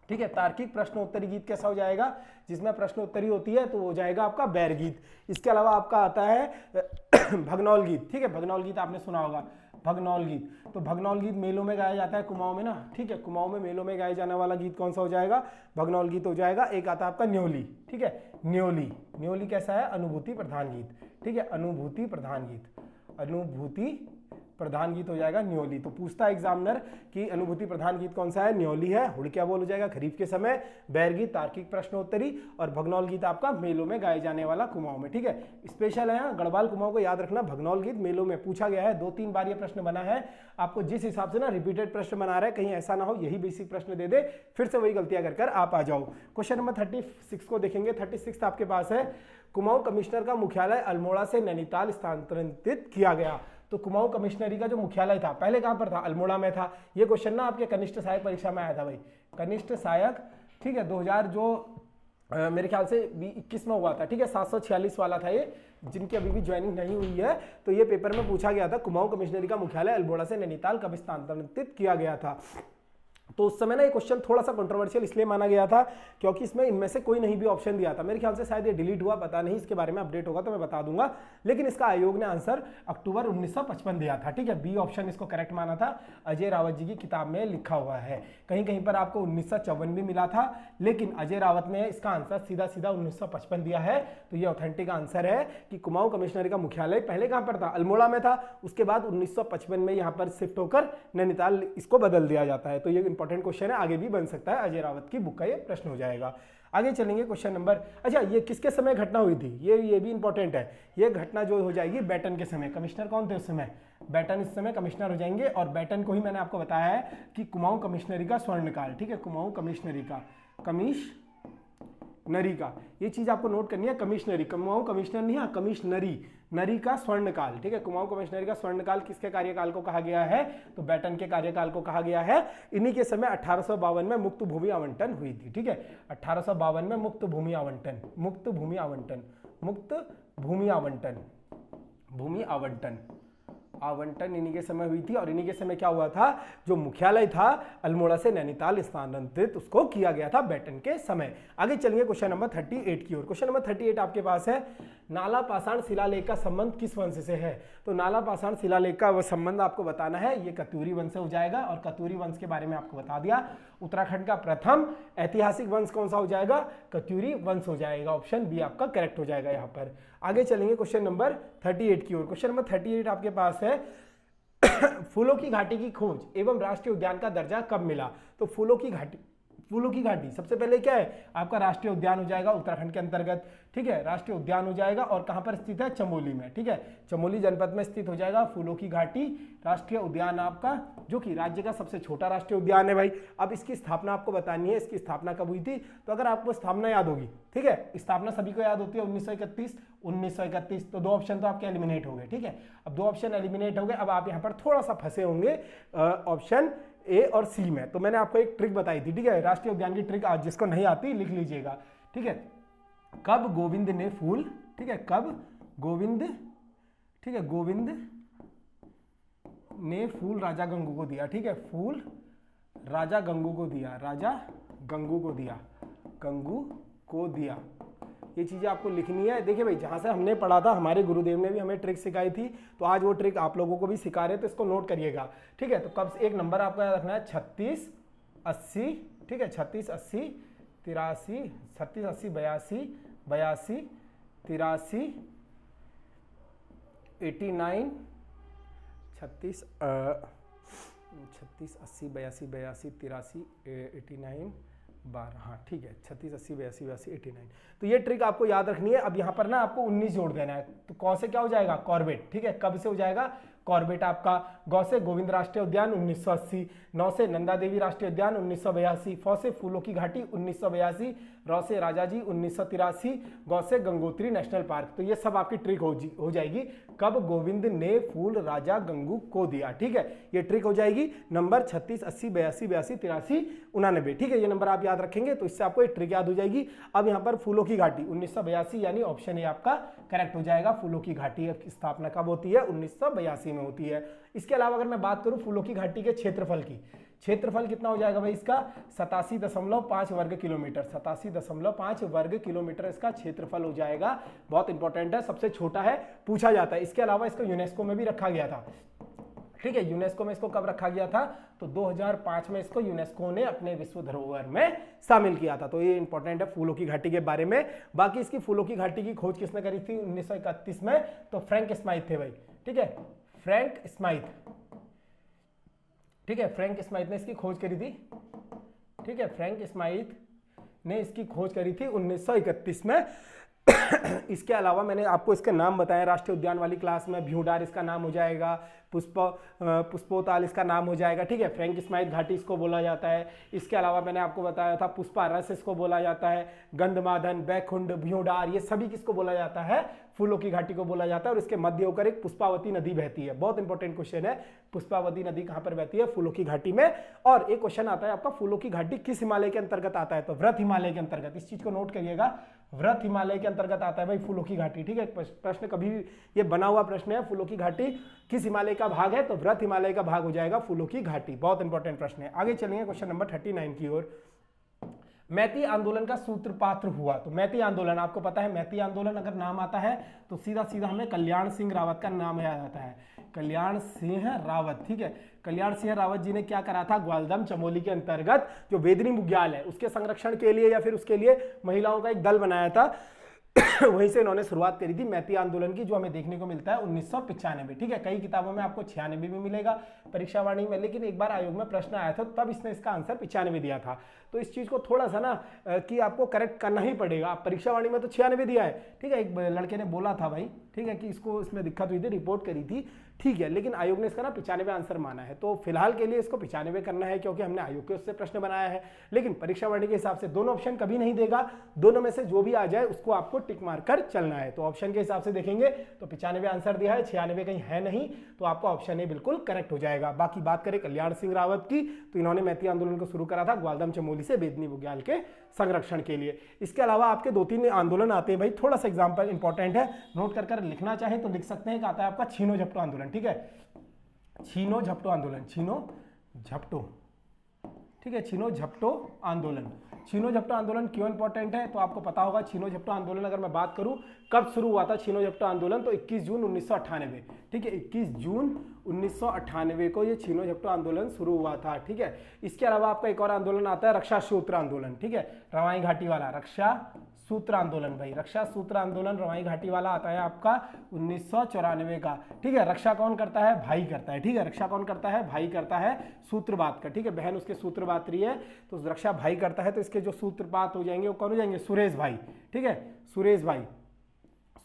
ठीक है, तार्किक प्रश्नोत्तरी गीत कैसा हो जाएगा? जिसमें प्रश्नोत्तरी होती है तो हो जाएगा आपका बैर गीत। इसके अलावा आपका आता है भगनौल गीत। ठीक है, भगनौल गीत आपने सुना होगा, भगनौल गीत, तो भगनौल गीत मेलों में गाया जाता है कुमाऊं में ना। ठीक है, कुमाऊं में मेलों में गाया जाने वाला गीत कौन सा हो जाएगा? भगनौल गीत हो जाएगा। एक आता है आपका न्योली। ठीक है, न्योली कैसा है? अनुभूति प्रधान गीत। ठीक है, अनुभूति प्रधान गीत हो जाएगा न्योली। तो पूछता है एग्जामिनर कि अनुभूति प्रधान गीत कौन सा है? न्योली है। हुड़किया बोल हो जाएगा खरीफ के समय, बैर गीत तार्किक प्रश्नोत्तरी, और भगनौल गीत आपका मेलों में गाए जाने वाला कुमाऊं में। ठीक है, स्पेशल है गढ़वाल कुमाऊं को याद रखना, भगनौल गीत मेलों में पूछा गया है, 2-3 बार ये प्रश्न बना है। आपको जिस हिसाब से ना रिपीटेड प्रश्न बना रहा है, कहीं ऐसा ना हो यही बेसिक प्रश्न दे दे, फिर से वही गलतियां कर आप आ जाओ। क्वेश्चन नंबर 36 को देखेंगे। 36 आपके पास है, कुमाऊं कमिश्नर का मुख्यालय अल्मोड़ा से नैनीताल स्थानांतरित किया गया। तो कुमाऊं कमिश्नरी का जो मुख्यालय था पहले कहां पर था? अल्मोड़ा में था। ये क्वेश्चन ना आपके कनिष्ठ सहायक परीक्षा में आया था भाई, कनिष्ठ सहायक। ठीक है, 2000 जो मेरे ख्याल से 21 में हुआ था। ठीक है, 746 वाला था ये, जिनकी अभी भी ज्वाइनिंग नहीं हुई है, तो ये पेपर में पूछा गया था कुमाऊं कमिश्नरी का मुख्यालय अल्मोड़ा से नैनीताल कब स्थानांतरित किया गया था। तो उस समय ना ये क्वेश्चन थोड़ा सा कंट्रोवर्शियल इसलिए माना गया था क्योंकि इसमें इनमें से कोई नहीं भी ऑप्शन दिया था। मेरे ख्याल से शायद ये डिलीट हुआ, पता नहीं, इसके बारे में अपडेट होगा तो मैं बता दूंगा। लेकिन इसका आयोग ने आंसर अक्टूबर 1955 दिया था। ठीक है, बी ऑप्शन इसको करेक्ट माना था, अजय रावत जी की किताब में लिखा हुआ है। कहीं कहीं पर आपको 1954 भी मिला था, लेकिन अजय रावत ने इसका आंसर सीधा 1955 दिया है। तो ये ऑथेंटिक आंसर है कि कुमाऊं कमिश्नरी का मुख्यालय पहले कहां पर था? अल्मोड़ा में था। उसके बाद 1955 में यहां पर शिफ्ट होकर नैनीताल इसको बदल दिया जाता है। तो ये इंपॉर्टेंट क्वेश्चन है, आगे भी बन सकता है, अजय रावत की बुक का ये प्रश्न हो जाएगा। आगे चलेंगे क्वेश्चन नंबर, अच्छा ये किसके समय घटना हुई थी? ये भी इंपॉर्टेंट है। ये घटना जो हो जाएगी बैटन के समय। कमिश्नर कौन थे उस समय? बैटन इस समय कमिश्नर हो जाएंगे, और बैटन को ही मैंने आपको बताया है कि कुमाऊं कमिश्नरी का स्वर्णकाल। ठीक है, कुमाऊं कमिश्नरी का ये चीज आपको नोट करनी है। कमिश्नरी, कुमाऊं कमिश्नर नहीं है, कमिश्नरी, नरी का स्वर्णकाल। ठीक है, कुमाऊं कमिश्नरी का स्वर्णकाल किसके कार्यकाल को कहा गया है? तो बैटन के कार्यकाल को कहा गया है। इन्हीं के समय 1852 में मुक्त भूमि आवंटन हुई थी। ठीक है, 1852 में मुक्त भूमि आवंटन इन्हीं के समय हुई थी। और इन्हीं के समय क्या हुआ था? जो मुख्यालय था अल्मोड़ा से नैनीताल स्थानांतरित उसको किया गया था बैटन के समय। आगे चलेंगे क्वेश्चन नंबर 38 की ओर। क्वेश्चन नंबर 38 आपके पास है, नाला पाषाण शिलालेख का संबंध किस वंश से है? तो नाला पाषाण शिलालेख का संबंध आपको बताना है, ये कत्यूरी वंश से हो जाएगा। और कत्यूरी वंश के बारे में आपको बता दिया। उत्तराखंड का प्रथम ऐतिहासिक वंश कौन सा हो जाएगा? कत्यूरी वंश हो जाएगा। ऑप्शन बी आपका करेक्ट हो जाएगा यहाँ पर। आगे चलेंगे क्वेश्चन नंबर 38 की ओर। क्वेश्चन नंबर 38 आपके पास है, फूलों की घाटी की खोज एवं राष्ट्रीय उद्यान का दर्जा कब मिला? तो फूलों की घाटी सबसे पहले क्या है? आपका राष्ट्रीय उद्यान हो जाएगा उत्तराखंड के अंतर्गत। ठीक है, राष्ट्रीय उद्यान हो जाएगा, और कहां पर स्थित है? चमोली में। ठीक है, चमोली जनपद में स्थित हो जाएगा फूलों की घाटी राष्ट्रीय उद्यान आपका, जो कि राज्य का सबसे छोटा राष्ट्रीय उद्यान है भाई। अब इसकी स्थापना आपको बतानी है, इसकी स्थापना कब हुई थी? तो अगर आपको स्थापना याद होगी, ठीक है, स्थापना सभी को याद होती है 1931, तो 2 ऑप्शन तो आपके एलिमिनेट हो गए। ठीक है, अब 2 ऑप्शन एलिमिनेट हो गए। अब आप यहाँ पर थोड़ा सा फंसे होंगे ऑप्शन ए और सी में। तो मैंने आपको एक ट्रिक बताई थी। ठीक है, राष्ट्रीय उद्यान की ट्रिक, आज जिसको नहीं आती लिख लीजिएगा। ठीक है, कब गोविंद ने फूल, ठीक है, कब गोविंद, ठीक है, गोविंद ने फूल राजा गंगू को दिया, ठीक है, फूल राजा गंगू को दिया, राजा गंगू को दिया, गंगू को दिया। ये चीज़ें आपको लिखनी है। देखिए भाई, जहाँ से हमने पढ़ा था, हमारे गुरुदेव ने भी हमें ट्रिक सिखाई थी, तो आज वो ट्रिक आप लोगों को भी सिखा रहे हैं, तो इसको नोट करिएगा, ठीक है। तो कब एक नंबर आपको याद रखना है 36 80, ठीक है, 36 80 83, 36 80 82 82 83 89, 36 80 82 82 83 89 12, हाँ ठीक है, 36 80 82 82 89। तो ये ट्रिक आपको याद रखनी है। अब यहाँ पर ना आपको 19 जोड़ देना है, तो कौ से क्या हो जाएगा, कॉर्बेट, ठीक है। कब से हो जाएगा कॉर्बेट आपका, गौ से गोविंद राष्ट्रीय उद्यान 1980, नौ से नंदा देवी राष्ट्रीय उद्यान 1982, फौ से फूलों की घाटी 1982, रौ से राजाजी 1983, गौ से गंगोत्री नेशनल पार्क। तो ये सब आपकी ट्रिक हो जाएगी, कब गोविंद ने फूल राजा गंगू को दिया, ठीक है। ये ट्रिक हो जाएगी नंबर 36 80 82 82 83 89, ठीक है। ये नंबर आप याद रखेंगे तो इससे आपको एक ट्रिक याद हो जाएगी। अब यहाँ पर फूलों की घाटी 1982, यानी ऑप्शन ए आपका करेक्ट हो जाएगा। फूलों की घाटी की स्थापना कब होती है, 1982 में होती है। इसके अलावा अगर मैं बात करूं फूलों की घाटी के क्षेत्रफल की, क्षेत्रफल कितना हो जाएगा भाई इसका, 87.5 वर्ग किलोमीटर, 87.5 वर्ग किलोमीटर इसका क्षेत्रफल हो जाएगा। बहुत इंपॉर्टेंट है, सबसे छोटा है, पूछा जाता है। इसके अलावा इसको यूनेस्को में भी रखा गया था, ठीक है। यूनेस्को में इसको कब रखा गया था, तो 2005 में इसको यूनेस्को ने अपने विश्व धरोहर में शामिल किया था। तो ये इंपॉर्टेंट है फूलों की घाटी के बारे में। बाकी इसकी फूलों की घाटी की खोज किसने करी थी 1931 में, तो फ्रैंक स्माइथ थे भाई, ठीक है, फ्रैंक स्माइथ, ठीक है, फ्रैंक स्माइथ ने इसकी खोज करी थी, ठीक है, फ्रैंक स्माइथ ने इसकी खोज करी थी 1931 में। इसके अलावा मैंने आपको इसके नाम बताया राष्ट्रीय उद्यान वाली क्लास में, भ्यूडार इसका नाम हो जाएगा, पुष्पोताल इसका नाम हो जाएगा, ठीक है। फ्रैंक स्माइथ घाटी इसको बोला जाता है। इसके अलावा मैंने आपको बताया था पुष्पा रस इसको बोला जाता है, गंधमादन, बैकुंड, भ्यूडार, ये सभी किसको बोला जाता है, फूलों की घाटी को बोला जाता है। और इसके मध्य होकर एक पुष्पावती नदी बहती है। बहुत इंपॉर्टेंट क्वेश्चन है, पुष्पावती नदी कहां पर बहती है, फूलों की घाटी में। और एक क्वेश्चन आता है आपका, फूलों की घाटी किस हिमालय के अंतर्गत आता है, तो व्रत हिमालय के अंतर्गत। इस चीज को नोट करिएगा, व्रत हिमालय के अंतर्गत आता है भाई फूलों की घाटी, ठीक है। प्रश्न कभी ये बना हुआ प्रश्न है, फूलों की घाटी किस हिमालय का भाग है, तो व्रत हिमालय का भाग हो जाएगा फूलों की घाटी। बहुत इंपॉर्टेंट प्रश्न है। आगे चलेंगे क्वेश्चन नंबर 39 की ओर। मैती आंदोलन का सूत्रपात हुआ, तो मैती आंदोलन आपको पता है, मैती आंदोलन अगर नाम आता है तो सीधा सीधा हमें कल्याण सिंह रावत का नाम याद आता है, कल्याण सिंह रावत, ठीक है। कल्याण सिंह रावत जी ने क्या करा था, ग्वालदम चमोली के अंतर्गत जो वेदनी बुग्याल है उसके संरक्षण के लिए या फिर उसके लिए महिलाओं का एक दल बनाया था। वहीं से इन्होंने शुरुआत करी थी मैती आंदोलन की, जो हमें देखने को मिलता है 1995, ठीक है। कई किताबों में आपको 96 भी मिलेगा परीक्षावाणी में, लेकिन एक बार आयोग में प्रश्न आया था तब इसने इसका आंसर 95 दिया था। तो इस चीज को थोड़ा सा ना कि आपको करेक्ट करना ही पड़ेगा। आप परीक्षावाणी में तो 96 दिया है, ठीक है। एक लड़के ने बोला था भाई, ठीक है, कि इसको इसमें दिक्कत हुई थी, रिपोर्ट करी थी, ठीक है, लेकिन आयोग ने इसका ना 95 आंसर माना है। तो फिलहाल के लिए इसको 95 करना है, क्योंकि हमने आयोग के उससे प्रश्न बनाया है। लेकिन परीक्षावाणी के हिसाब से दोनों ऑप्शन कभी नहीं देगा, दोनों में से जो भी आ जाए उसको आपको टिक मारकर चलना है। तो ऑप्शन के हिसाब से देखेंगे तो 95 आंसर दिया है, 96 कहीं है नहीं, तो आपका ऑप्शन ए बिल्कुल करेक्ट हो जाएगा। बाकी बात करें कल्याण सिंह रावत की, तो इन्होंने मैती आंदोलन को शुरू करा था ग्वालदम चमोली से वेदनी बुग्याल के संरक्षण के लिए। इसके अलावा आपके 2-3 आंदोलन आते हैं भाई, थोड़ा सा एग्जाम्पल इंपॉर्टेंट है, नोट कर लिखना चाहे तो लिख सकते हैं। कि आता है आपका छीनो झपटो आंदोलन, ठीक है, छीनो झपटो आंदोलन, छीनो झपटो, ठीक है, छीनो झपटो आंदोलन। छीनो झपटो आंदोलन क्यों इंपॉर्टेंट है, तो आपको पता होगा। छीनो झपटो आंदोलन अगर मैं बात करूं कब शुरू हुआ था छीनो झपटो आंदोलन, तो 21 जून 1998, ठीक है, 21 जून 1998 को ये छीनो झपटो आंदोलन शुरू हुआ था, ठीक है। इसके अलावा आपका एक और आंदोलन आता है रक्षा सूत्र आंदोलन, ठीक है, रवाई घाटी वाला रक्षा सूत्र आंदोलन भाई, रक्षा सूत्र आंदोलन रवाई घाटी वाला आता है आपका 1994 का, ठीक है। रक्षा कौन करता है, भाई करता है, ठीक है, रक्षा कौन करता है, भाई करता है सूत्रपात का, ठीक है, बहन उसके सूत्रपात रही है, तो रक्षा भाई करता है। तो इसके जो सूत्रपात हो जाएंगे वो कौन हो जाएंगे, सुरेश भाई, ठीक है, सुरेश भाई,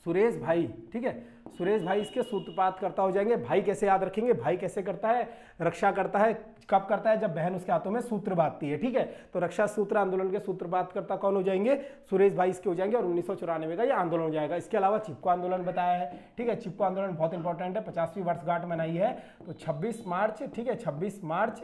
सुरेश भाई, ठीक है, सुरेश भाई इसके सूत्रपात करता हो जाएंगे। भाई कैसे याद रखेंगे, भाई कैसे करता है, रक्षा करता है, कब करता है, जब बहन उसके हाथों में सूत्र बांधती है, ठीक है। तो रक्षा सूत्र आंदोलन के सूत्रपात करता कौन हो जाएंगे, सुरेश भाई इसके हो जाएंगे, और 1994 का ये आंदोलन हो जाएगा। इसके अलावा चिपको आंदोलन बताया है, ठीक है, चिपको आंदोलन बहुत इंपॉर्टेंट है, 50वीं वर्षगांठ मनाई है, तो 26 मार्च, ठीक है, 26 मार्च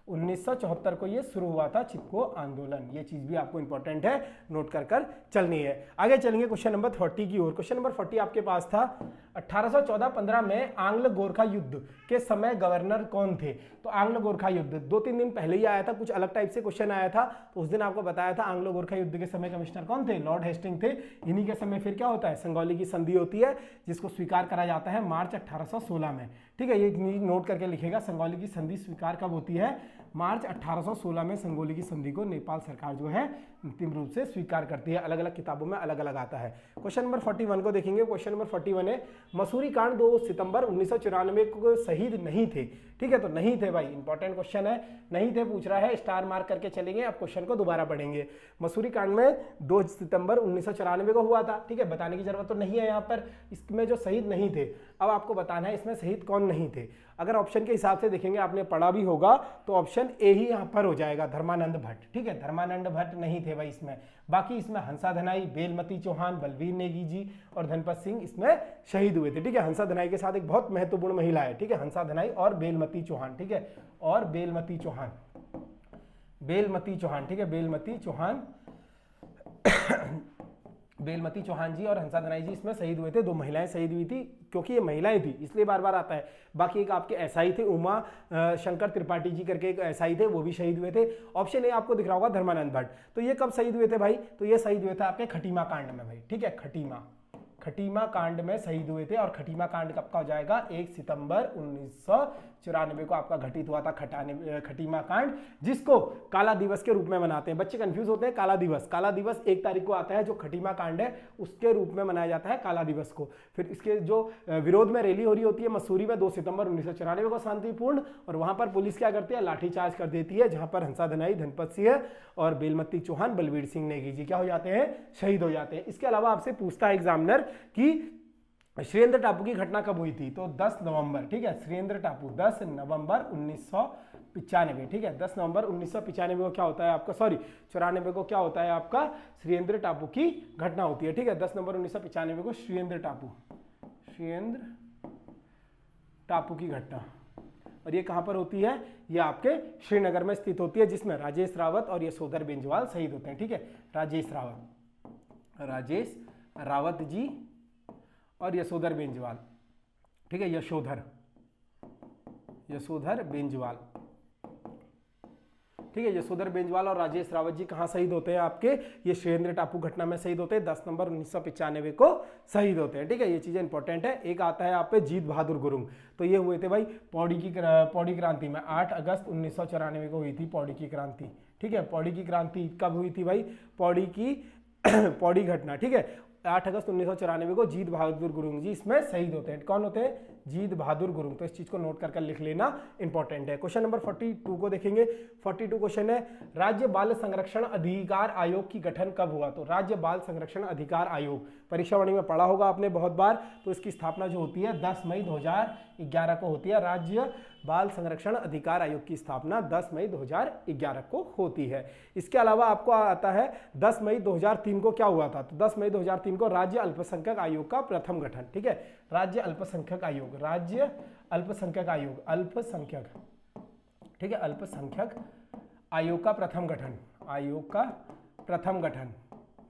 1974 को ये शुरू हुआ था चिपको आंदोलन। ये चीज भी आपको इंपॉर्टेंट है, नोट कर चलनी है। आगे चलेंगे क्वेश्चन नंबर 40 की ओर। क्वेश्चन नंबर 40 आपके पास था 1814-15 में आंग्ल गोरखा युद्ध के समय गवर्नर कौन थे? तो आंग्ल गोरखा युद्ध 2-3 दिन पहले ही आया था, कुछ अलग टाइप से क्वेश्चन आया था, तो उस दिन आपको बताया था आंग्लो गोरखा युद्ध के समय कमिश्नर कौन थे? लॉर्ड हेस्टिंग थे। इन्हीं के समय फिर क्या होता है? संगौली की संधि होती है, जिसको स्वीकार करा जाता है मार्च 1816 में। ठीक है, ये नोट करके लिखेगा, संगौली की संधि स्वीकार कब होती है? मार्च 1816 में संगौली की संधि को नेपाल सरकार जो है अंतिम रूप से स्वीकार करती है। अलग अलग किताबों में अलग अलग आता है। क्वेश्चन नंबर 41 को देखेंगे। क्वेश्चन नंबर 41 है, मसूरी कांड 2 सितंबर 1994 को शहीद नहीं थे। ठीक है, तो नहीं थे भाई, इंपॉर्टेंट क्वेश्चन है, नहीं थे पूछ रहा है, स्टार मार्क करके चलेंगे। अब क्वेश्चन को दोबारा पढ़ेंगे। मसूरी कांड में 2 सितंबर 1994 को हुआ था। ठीक है, बताने की जरूरत तो नहीं है यहाँ पर, इसमें जो शहीद नहीं थे। अब आपको बताना है इसमें शहीद कौन नहीं थे। अगर ऑप्शन के हिसाब से देखेंगे, आपने पढ़ा भी होगा, तो ऑप्शन ए ही यहाँ पर हो जाएगा, धर्मानंद भट्ट। ठीक है, धर्मानंद भट्ट नहीं थे भाई इसमें। बाकी इसमें हंसा धनाई, बेलमती चौहान, बलवीर नेगी जी और धनपत सिंह इसमें शहीद हुए थे। ठीक है, हंसा धनाई के साथ एक बहुत महत्वपूर्ण महिला है। ठीक है, हंसा धनाई और बेलमती चौहान। ठीक है, और बेलमती चौहान, बेलमती चौहान। ठीक है, बेलमती चौहान बेलमती चौहान जी और हंसा धनाई जी इसमें शहीद हुए थे। 2 महिलाएं शहीद हुई थी, क्योंकि ये महिलाएं थी इसलिए बार बार आता है। बाकी एक आपके एसआई थे, उमा शंकर त्रिपाठी जी करके एक एसआई थे, वो भी शहीद हुए थे। ऑप्शन ए आपको दिख रहा होगा धर्मानंद भट्ट। तो ये कब शहीद हुए थे भाई? तो ये शहीद हुए थे आपके खटीमा कांड में भाई। ठीक है, खटीमा कांड में शहीद हुए थे। और खटीमा कांड कब का हो जाएगा? 1 सितंबर 1994 को आपका घटित हुआ था खटीमा कांड, जिसको काला दिवस के रूप में मनाते हैं। बच्चे कंफ्यूज होते हैं, काला दिवस 1 तारीख को आता है, जो खटीमा कांड है उसके रूप में मनाया जाता है काला दिवस को। फिर इसके जो विरोध में रैली हो रही होती है मसूरी में 2 सितंबर 1994 को शांतिपूर्ण, और वहां पर पुलिस क्या करती है? लाठीचार्ज कर देती है, जहां पर हंसा धनाई, धनपत सिंह और बेलमती चौहान, बलवीर सिंह नेगी जी क्या हो जाते हैं? शहीद हो जाते हैं। इसके अलावा आपसे पूछता है एग्जामिनर कि श्रीयेंद्र टापू की घटना कब हुई थी? तो 10 नवंबर। ठीक है, श्रीयेंद्र टापू 10 नवंबर 1995। ठीक है, 10 नवंबर 1995 को क्या होता है आपका? 94 को क्या होता है आपका? श्रीयेंद्र टापू की घटना होती है। ठीक है, 10 नवंबर 1995 को श्रीयेंद्र टापू की घटना, और ये कहां पर होती है? ये आपके श्रीनगर में स्थित होती है, जिसमें राजेश रावत और यशोधर बेंजवाल शहीद होते हैं। ठीक है, राजेश रावत जी और यशोधर बेंजवाल। ठीक है, यशोधर बेंजवाल। ठीक है, यशोधर बेंजवाल और राजेश रावत जी कहां शहीद होते हैं आपके? ये श्रीयेंद्र टापू घटना में शहीद होते हैं, 10 नवंबर 1995 को शहीद होते हैं। ठीक है, ये चीजें इंपॉर्टेंट है। एक आता है आप पे जीत बहादुर गुरुंग, तो ये हुए थे भाई पौड़ी क्रांति में 8 अगस्त 1994 को हुई थी पौड़ी की क्रांति। ठीक है, पौड़ी की क्रांति कब हुई थी भाई? पौड़ी घटना। ठीक है, 8 अगस्त 1994 को जीत बहादुर गुरुंग जी इसमें शहीद होते हैं। कौन होते हैं? जीत बहादुर गुरुंग। तो इस चीज को नोट करके लिख लेना, इंपॉर्टेंट है। क्वेश्चन नंबर 42 को देखेंगे। 42 क्वेश्चन है, राज्य बाल संरक्षण अधिकार आयोग की गठन कब हुआ? तो राज्य बाल संरक्षण अधिकार आयोग परीक्षावाणी में पढ़ा होगा आपने बहुत बार। तो इसकी स्थापना जो होती है 10 मई 2011 को होती है। राज्य बाल संरक्षण अधिकार आयोग की स्थापना 10 मई 2011 को होती है। इसके अलावा आपको आता है 10 मई 2003 को क्या हुआ था? तो 10 मई 2003 को राज्य अल्पसंख्यक आयोग का प्रथम गठन। ठीक है, राज्य अल्पसंख्यक आयोग, अल्पसंख्यक। ठीक है, अल्पसंख्यक आयोग का प्रथम गठन।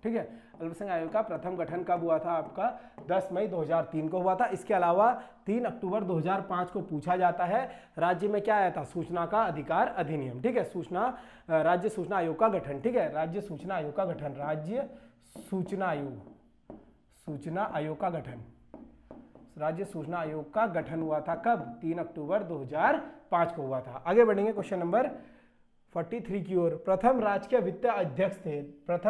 ठीक है, अल्पसंख्यक आयोग का प्रथम गठन कब हुआ था आपका? 10 मई 2003 को हुआ था। इसके अलावा 3 अक्टूबर 2005 को पूछा जाता है, राज्य में क्या आया था? सूचना का अधिकार अधिनियम। ठीक है, राज्य सूचना आयोग का गठन। ठीक है, राज्य सूचना आयोग का गठन, राज्य सूचना आयोग का गठन, राज्य सूचना आयोग का गठन हुआ था कब? 3 अक्टूबर 2005 को हुआ था। आगे बढ़ेंगे क्वेश्चन नंबर 43 की ओर। प्रथम राज्य के वित्त अध्यक्ष थे,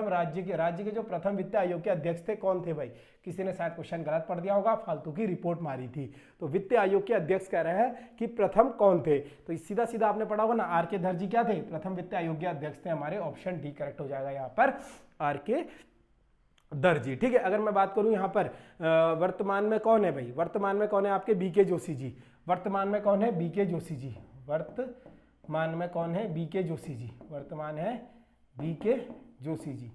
राज्य के जो प्रथम वित्त आयोग के अध्यक्ष थे कौन थे भाई? किसी ने शायद क्वेश्चन गलत पढ़ दिया होगा, फालतू की रिपोर्ट मारी थी। तो वित्त आयोग के अध्यक्ष कह रहे हैं कि प्रथम कौन थे? तो सीधा सीधा आपने पढ़ा होगा ना, आर के धर जी क्या थे? प्रथम वित्त आयोग के अध्यक्ष थे हमारे। ऑप्शन डी करेक्ट हो जाएगा यहाँ पर, आर के धर जी। ठीक है, अगर मैं बात करूं यहाँ पर वर्तमान में कौन है भाई? वर्तमान में कौन है आपके? बीके जोशी जी। वर्तमान में कौन है? बीके जोशी जी। वर्तमान में कौन है? बीके जोशी जी। वर्तमान है बीके जोशी जी।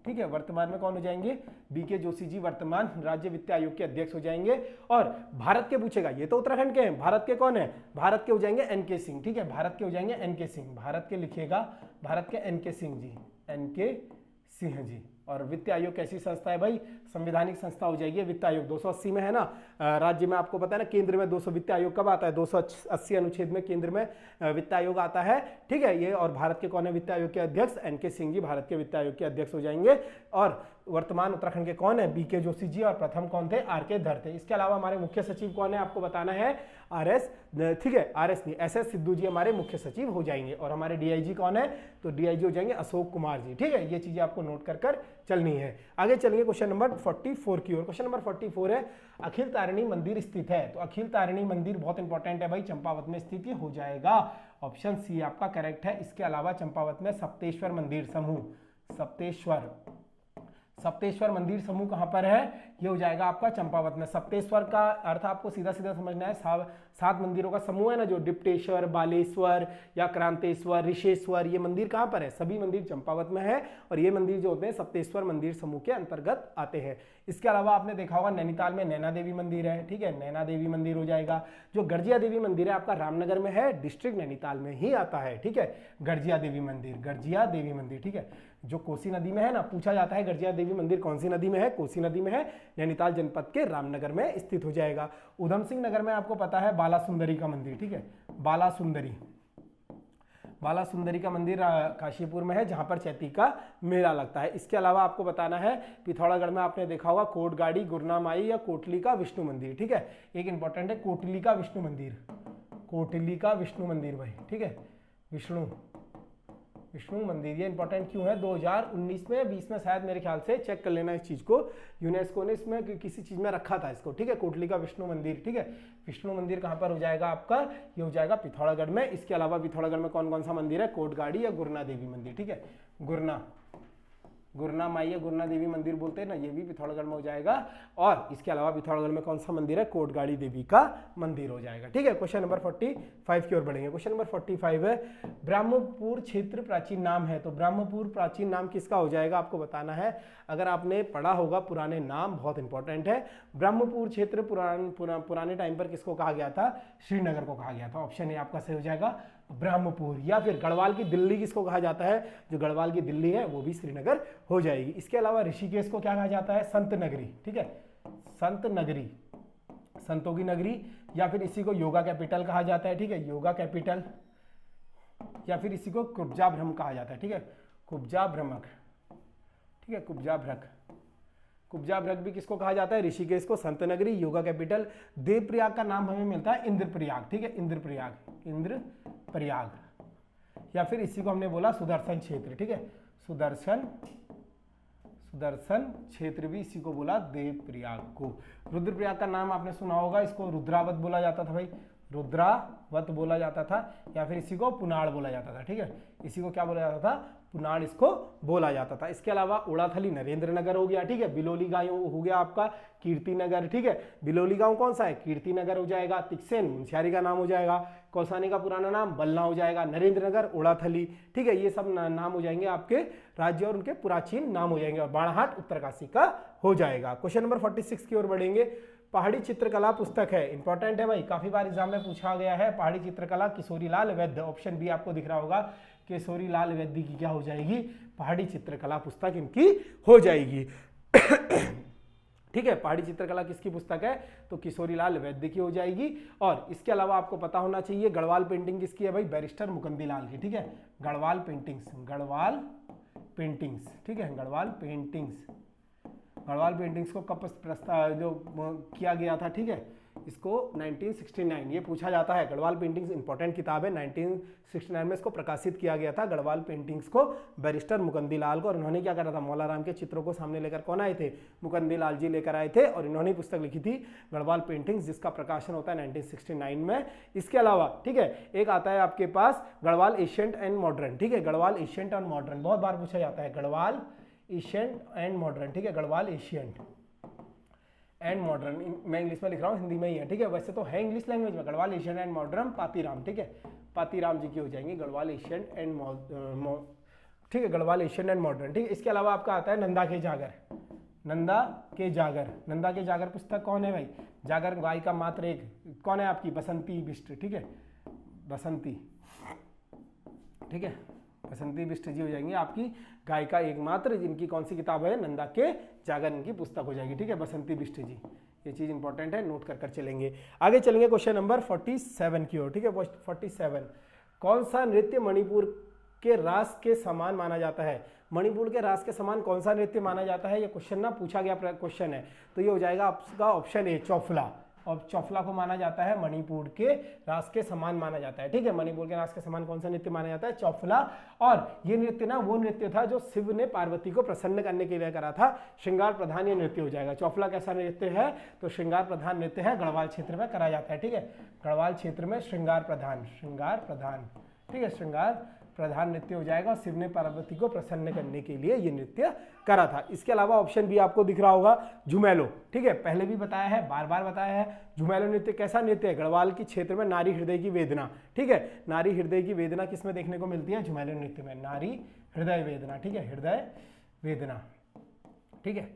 ठीक है, वर्तमान में कौन हो जाएंगे, बीके जोशी जी वर्तमान राज्य वित्त आयोग के अध्यक्ष हो जाएंगे। और भारत के पूछेगा, ये तो उत्तराखंड के हैं, भारत के कौन है, भारत के हो जाएंगे एनके सिंह, ठीक है, भारत के हो जाएंगे एनके सिंह, भारत के लिखिएगा, भारत के एनके सिंह जी, एनके सिंह जी। और वित्त आयोग कैसी संस्था है भाई, संवैधानिक संस्था हो जाएगी वित्त आयोग। 280 में है ना, राज्य में आपको पता है ना, केंद्र में 200 वित्त आयोग कब आता है, 280 अनुच्छेद में केंद्र में वित्त आयोग आता है, ठीक है ये। और भारत के कौन है वित्त आयोग के अध्यक्ष, एनके सिंह जी भारत के वित्त आयोग के अध्यक्ष हो जाएंगे। और वर्तमान उत्तराखंड के कौन है, बीके जोशी जी, और प्रथम कौन थे, आरके धर थे। इसके अलावा हमारे मुख्य सचिव कौन है आपको बताना है, आरएस, ठीक है, आरएस नहीं, एसएस सिद्धू जी हमारे मुख्य सचिव हो जाएंगे। और हमारे डीआईजी कौन है, तो डीआईजी हो जाएंगे अशोक कुमार जी, ठीक है। ये चीजें आपको नोट कर चलनी है। आगे चलेंगे क्वेश्चन नंबर 44 की ओर। क्वेश्चन नंबर 44 है, अखिल तारिणी मंदिर स्थित है, तो अखिल तारिणी मंदिर बहुत इंपॉर्टेंट है भाई, चंपावत में स्थित हो जाएगा, ऑप्शन सी आपका करेक्ट है। इसके अलावा चंपावत में सप्तेश्वर मंदिर समूह, सप्तेश्वर मंदिर समूह कहां पर है, ये हो जाएगा आपका चंपावत में। सप्तेश्वर का अर्थ आपको सीधा सीधा समझना है, 7 मंदिरों का समूह है ना, जो डिप्टेश्वर, बालेश्वर या क्रांतेश्वर, ऋषेश्वर, ये मंदिर कहां पर है, सभी मंदिर चंपावत में है। और ये मंदिर जो होते हैं सप्तेश्वर मंदिर समूह के अंतर्गत आते हैं। इसके अलावा आपने देखा होगा नैनीताल में नैना देवी मंदिर है, ठीक है, नैना देवी मंदिर हो जाएगा। जो गर्जिया देवी मंदिर है आपका रामनगर में है, डिस्ट्रिक्ट नैनीताल में ही आता है, ठीक है, गर्जिया देवी मंदिर, गर्जिया देवी मंदिर, ठीक है। जो कोसी नदी में है ना, पूछा जाता है गर्जिया देवी मंदिर कौन सी नदी में है, कोसी नदी में है, नैनीताल जनपद के रामनगर में स्थित हो जाएगा। उधम सिंह नगर में आपको पता है बाला सुंदरी का मंदिर, ठीक है, बाला सुंदरी का मंदिर काशीपुर में है, जहां पर चैती का मेला लगता है। इसके अलावा आपको बताना है पिथौरागढ़ में आपने देखा होगा कोटगाड़ी, गुरना माई या कोटली का विष्णु मंदिर, ठीक है, एक इंपॉर्टेंट है कोटली का विष्णु मंदिर, कोटली का विष्णु मंदिर भाई, ठीक है, विष्णु मंदिर। ये इंपॉर्टेंट क्यों है, 2019 में 20 में शायद मेरे ख्याल से, चेक कर लेना इस चीज को, यूनेस्को ने इसमें किसी चीज में रखा था इसको, ठीक है, कोटली का विष्णु मंदिर, ठीक है। विष्णु मंदिर कहां पर हो जाएगा आपका, ये हो जाएगा पिथौरागढ़ में। इसके अलावा पिथौरागढ़ में कौन कौन सा मंदिर है, कोटगाड़ी या गुरना देवी मंदिर, ठीक है, गुरना माई या गुरना देवी मंदिर बोलते हैं ना, ये भी पिथौरागढ़ में हो जाएगा। और इसके अलावा पिथौरागढ़ में कौन सा मंदिर है, कोटगाड़ी देवी का मंदिर हो जाएगा, ठीक है। क्वेश्चन नंबर 45 की ओर बढ़ेंगे। क्वेश्चन नंबर 45 है, ब्रह्मपुर क्षेत्र प्राचीन नाम है, तो ब्रह्मपुर प्राचीन नाम किसका हो जाएगा आपको बताना है। अगर आपने पढ़ा होगा पुराने नाम, बहुत इंपॉर्टेंट है। ब्रह्मपुर क्षेत्र पुराने टाइम पर किसको कहा गया था, श्रीनगर को कहा गया था, ऑप्शन ए आपका सही हो जाएगा ब्रह्मपुर। या फिर गढ़वाल की दिल्ली किसको कहा जाता है, जो गढ़वाल की दिल्ली है वो भी श्रीनगर हो जाएगी। इसके अलावा ऋषिकेश को क्या कहा जाता है, संत नगरी, ठीक है, संत नगरी, संतों की नगरी, या फिर इसी को योगा कैपिटल कहा जाता है, ठीक है, योगा कैपिटल, या फिर इसी को कुब्जा ब्रह्म कहा जाता है, ठीक है, कुब्जा भ्रमक, ठीक है, कुब्जा भ्रक भी किसको कहा जाता है, ऋषिकेश को संत नगरी, योगा कैपिटल। देवप्रयाग का नाम हमें मिलता है इंद्रप्रयाग, ठीक है, इंद्रप्रयाग, या फिर इसी को हमने बोला सुदर्शन क्षेत्र, ठीक है, सुदर्शन क्षेत्र भी इसी को बोला देवप्रयाग को। रुद्रप्रयाग का नाम आपने सुना होगा, इसको रुद्रावत बोला जाता था भाई, रुद्रावत बोला जाता था, या फिर इसी को पुनाड़ बोला जाता था, ठीक है, इसी को क्या बोला जाता था, पुनाड़ इसको बोला जाता था। इसके अलावा उड़ाथली नरेंद्र नगर हो गया, ठीक है, बिलोली गांव हो गया आपका कीर्ति नगर, ठीक है, बिलोली गांव कौन सा है, कीर्ति नगर हो जाएगा। तिक्सेन मुंशियारी का नाम हो जाएगा, कौसानी का पुराना नाम बलना हो जाएगा, नरेंद्र नगर, उड़ाथली, ठीक है, ये सब नाम हो जाएंगे आपके राज्य और उनके प्राचीन नाम हो जाएंगे। और बाणाहाट उत्तरकाशी का हो जाएगा। क्वेश्चन नंबर 46 की ओर बढ़ेंगे। पहाड़ी चित्रकला पुस्तक है, इंपॉर्टेंट है भाई, काफी बार एग्जाम में पूछा गया है। पहाड़ी चित्रकला किशोरीलाल वैद्य, ऑप्शन बी आपको दिख रहा होगा, किशोरीलाल वैद्य की क्या हो जाएगी, पहाड़ी चित्रकला पुस्तक इनकी हो जाएगी। ठीक है, पहाड़ी चित्रकला किसकी पुस्तक है, तो किशोरीलाल वैद्य की हो जाएगी। और इसके अलावा आपको पता होना चाहिए गढ़वाल पेंटिंग किसकी है भाई, बैरिस्टर मुकंदीलाल की, ठीक है, गढ़वाल पेंटिंग्स, ठीक है, गढ़वाल पेंटिंग्स को कब जो किया गया था, ठीक है, इसको 1969 ये पूछा जाता है। गढ़वाल पेंटिंग्स इंपॉर्टेंट किताब है, 1969 में इसको प्रकाशित किया गया था, गढ़वाल पेंटिंग्स को, बैरिस्टर मुकंदीलाल को। और इन्होंने क्या करा था, मौलाराम के चित्रों को सामने लेकर कौन आए थे, मुकंदीलाल जी लेकर आए थे, और इन्होंने पुस्तक लिखी थी गढ़वाल पेंटिंग्स, जिसका प्रकाशन होता है 1969 में। इसके अलावा ठीक है, एक आता है आपके पास गढ़वाल एशियंट एंड मॉडर्न, ठीक है, गढ़वाल एशियंट एंड मॉडर्न बहुत बार पूछा जाता है, गढ़वाल एशियंट एंड मॉडर्न, ठीक है, गढ़वाल एशियंट एंड मॉडर्न, मैं इंग्लिश में लिख रहा हूँ, हिंदी में ही है, ठीक है, वैसे तो है इंग्लिश लैंग्वेज में। Garhwal ancient and modern Patiram, ठीक है, पातीराम जी की हो जाएंगी गढ़वाल एशियंट एंड ठीक है, गढ़वाल एशियन एंड मॉडर्न। ठीक है, इसके अलावा आपका आता है नंदा के जागर। नंदा के जागर, नंदा के जागर पुस्तक कौन है भाई? जागर गाय का मात्र एक, कौन है आपकी? बसंती बिष्ट। ठीक है, बसंती, ठीक है, बसंती बिष्ट जी हो जाएंगे आपकी गाय का एकमात्र, जिनकी कौन सी किताब है? नंदा के जागर, इनकी पुस्तक हो जाएगी। ठीक है, बसंती बिष्ट जी, ये चीज इंपॉर्टेंट है, नोट कर चलेंगे। आगे चलेंगे क्वेश्चन नंबर 47 की ओर। ठीक है, 47, कौन सा नृत्य मणिपुर के रास के समान माना जाता है? मणिपुर के रास के समान कौन सा नृत्य माना जाता है? ये क्वेश्चन ना पूछा गया क्वेश्चन है, तो ये हो जाएगा आपका ऑप्शन ए, चौफला। और चौफला को माना जाता है मणिपुर के रास के समान माना जाता है। ठीक है, मणिपुर के रास के समान कौन सा नृत्य माना जाता है? चौफला। और ये नृत्य ना वो नृत्य था जो शिव ने पार्वती को प्रसन्न करने के लिए करा था। श्रृंगार प्रधान ये नृत्य हो जाएगा। चौफला कैसा नृत्य है? तो श्रृंगार प्रधान नृत्य है, गढ़वाल क्षेत्र में करा जाता है। ठीक है, गढ़वाल क्षेत्र में श्रृंगार प्रधान, श्रृंगार प्रधान, ठीक है, श्रृंगार प्रधान नृत्य हो जाएगा। और शिव ने पार्वती को प्रसन्न करने के लिए ये नृत्य करा था। इसके अलावा ऑप्शन बी आपको दिख रहा होगा, झुमेलो। ठीक है, पहले भी बताया है, बार बार बताया है। झुमेलो नृत्य कैसा नृत्य है? गढ़वाल की क्षेत्र में नारी हृदय की वेदना। ठीक है, नारी हृदय की वेदना किसमें देखने को मिलती है? झुमेलो नृत्य में, नारी हृदय वेदना। ठीक है, हृदय वेदना। ठीक है,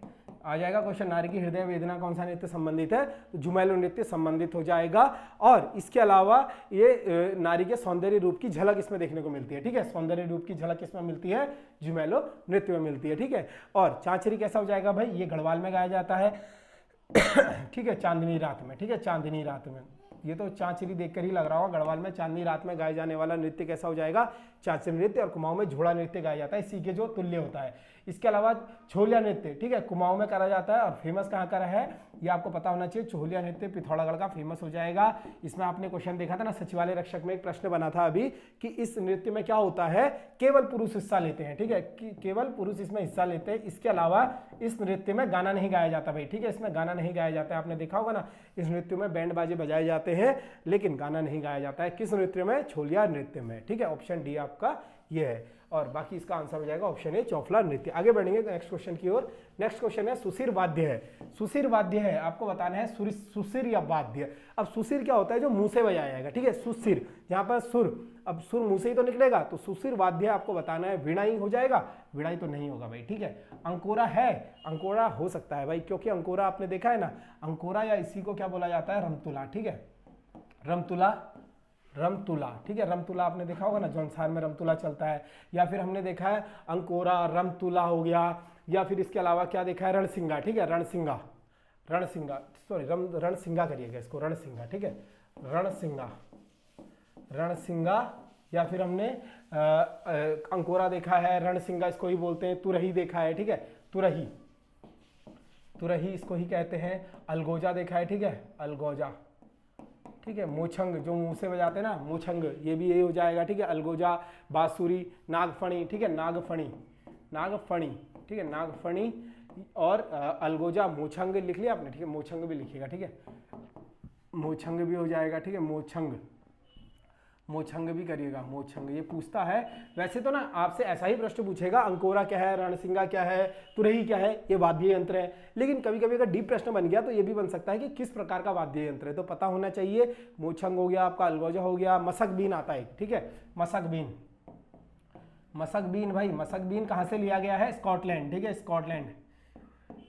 आ जाएगा क्वेश्चन, नारी की हृदय वेदना कौन सा नृत्य संबंधित है? तो झुमेलो नृत्य संबंधित हो जाएगा। और इसके अलावा ये नारी के सौंदर्य रूप की झलक इसमें देखने को मिलती है। ठीक है, सौंदर्य रूप की झलक किसमें मिलती है? झुमेलो नृत्य में मिलती है। ठीक है, और चांचरी कैसा हो जाएगा भाई? ये गढ़वाल में गाया जाता है। ठीक है, चांदनी रात में। ठीक है, चांदनी रात में, ये तो चांचरी देखकर ही लग रहा होगा। गढ़वाल में चांदनी रात में गाया जाने वाला नृत्य कैसा हो जाएगा? चांचरी नृत्य। और कुमाऊं में झोड़ा नृत्य गाया जाता है, इसी के जो तुल्य होता है। इसके अलावा छोलिया नृत्य, ठीक है, कुमाऊं में करा जाता है। और फेमस कहाँ का है ये आपको पता होना चाहिए। छोलिया नृत्य पिथौरागढ़ का फेमस हो जाएगा। इसमें आपने क्वेश्चन देखा था ना, सचिवालय रक्षक में एक प्रश्न बना था अभी कि इस नृत्य में क्या होता है? केवल पुरुष हिस्सा लेते हैं। ठीक है, केवल पुरुष इसमें हिस्सा लेते हैं। इसके अलावा इस नृत्य में गाना नहीं गाया जाता भाई। ठीक है, इसमें गाना नहीं गाया जाता है। आपने देखा होगा ना, इस नृत्य में बैंड बाजे बजाए जाते हैं, लेकिन गाना नहीं गाया जाता है। किस नृत्य में? छोलिया नृत्य में। ठीक है, ऑप्शन डी आपका ये है। और बाकी इसका आंसर हो जाएगा ऑप्शन ए, चौफला नृत्य। आगे बढ़ेंगे नेक्स्ट क्वेश्चन की ओर। नेक्स्ट क्वेश्चन है सुशिर वाद्य है। सुशिर वाद्य है, आपको बताना है सुशिर या वाद्य। अब सुशिर क्या होता है? जो मुंह से बजाया जाएगा। ठीक है, सुशिर, यहाँ पर सुर, अब सुर मुंह से ही तो निकलेगा, तो सुशिर वाद्य आपको बताना है। वीणाई हो जाएगा? वीणाई तो नहीं होगा भाई। ठीक है, अंकोरा है? अंकोरा हो सकता है भाई, क्योंकि अंकोरा आपने देखा है ना, अंकोरा या इसी को क्या बोला जाता है? रमतुला। ठीक है, रमतुला, रमतुला। ठीक है, रमतुला आपने देखा होगा ना, जौनसार में रमतुला चलता है। या फिर हमने देखा है अंकोरा, रमतुला हो गया। या फिर इसके अलावा क्या देखा है? रणसिंगा। ठीक है, रणसिंगा, रणसिंगा, सॉरी रणसिंगा करिएगा इसको, रणसिंगा। ठीक है, रणसिंगा, रणसिंगा। या फिर हमने अंकोरा देखा है, रणसिंगा इसको ही बोलते हैं। तुरही देखा है। ठीक है, तुरही, तुरही इसको ही कहते हैं। अलगोजा देखा है। ठीक है, अलगोजा। ठीक है, मोछंग जो मुंह से बजाते हैं ना, मोछंग, ये भी यही हो जाएगा। ठीक है, अलगोजा, बांसुरी, नागफणी। ठीक है, नागफणी, नागफणी। ठीक है, नागफणी और अलगोजा, मोछंग लिख लिया आपने। ठीक है, मोछंग भी लिखिएगा। ठीक है, मोछंग भी हो जाएगा। ठीक है, मोछंग, मोछंग भी करिएगा, मोछंग। ये पूछता है वैसे तो ना, आपसे ऐसा ही प्रश्न पूछेगा, अंकोरा क्या है, रणसिंगा क्या है, तुरही क्या है, ये वाद्य यंत्र है। लेकिन कभी कभी अगर डीप प्रश्न बन गया तो ये भी बन सकता है कि किस प्रकार का वाद्य यंत्र है, तो पता होना चाहिए। मोछंग हो गया आपका, अलगोजा हो गया, मसक बीन आता है। ठीक है, मसक बीन, मसक बीन भाई, मसक बीन कहाँ से लिया गया है? स्कॉटलैंड। ठीक है, स्कॉटलैंड,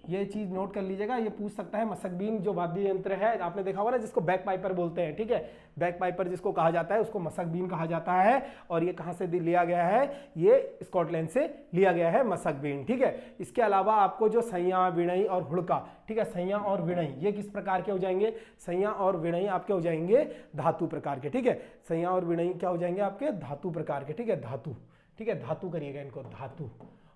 ये चीज नोट कर लीजिएगा। ये पूछ सकता है मसक बीन जो वाद्य यंत्र है, आपने देखा होगा ना, जिसको बैक पाइपर बोलते हैं। ठीक है, बैक पाइपर जिसको कहा जाता है उसको मसक बीन कहा जाता है। और ये कहाँ से लिया गया है? ये स्कॉटलैंड से लिया गया है मसक बीन। ठीक है, इसके अलावा आपको जो सैया, विणई और हुड़का, ठीक है, सैया और विणई ये किस प्रकार के हो जाएंगे? सैया और विणई आपके हो जाएंगे धातु प्रकार के। ठीक है, सैया और विणई क्या हो जाएंगे आपके? धातु प्रकार के। ठीक है, धातु। ठीक है, धातु करिएगा इनको, धातु।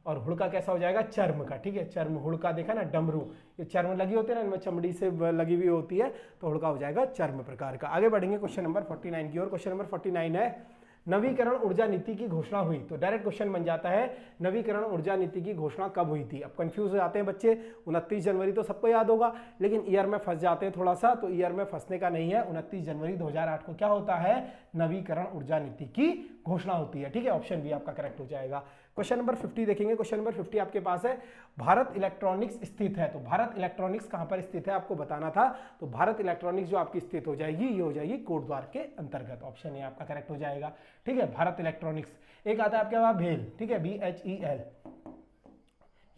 और हुड़का कैसा हो जाएगा? चर्म का। ठीक है, चर्म, हुड़का देखा ना, डमरू, ये चर्म लगी होती है ना, इनमें चमड़ी से लगी हुई होती है, तो हुड़का हो जाएगा चर्म प्रकार का। आगे बढ़ेंगे क्वेश्चन नंबर 49 की ओर। क्वेश्चन नंबर 49 है, नवीकरण ऊर्जा नीति की घोषणा हुई। तो डायरेक्ट क्वेश्चन बन जाता है, नवीकरण ऊर्जा नीति की घोषणा कब हुई थी? अब कंफ्यूज हो जाते हैं बच्चे, 29 जनवरी तो सबको याद होगा, लेकिन ईयर में फंस जाते हैं थोड़ा सा, तो ईयर में फंसने का नहीं है। 29 जनवरी 2008 को क्या होता है? नवीकरण ऊर्जा नीति की घोषणा होती है। ठीक है, ऑप्शन बी आपका करेक्ट हो जाएगा। क्वेश्चन नंबर 50 देखेंगे। क्वेश्चन नंबर 50 आपके पास है, भारत इलेक्ट्रॉनिक्स स्थित है। तो भारत इलेक्ट्रॉनिक्स कहां पर स्थित है आपको बताना था। तो भारत इलेक्ट्रॉनिक्स जो आपकी स्थित हो जाएगी, ये हो जाएगी कोटद्वार के अंतर्गत। ऑप्शन ए आपका करेक्ट हो जाएगा। ठीक है, भारत इलेक्ट्रॉनिक्स। एक आता है आपके पास भेल, ठीक है, BHEL,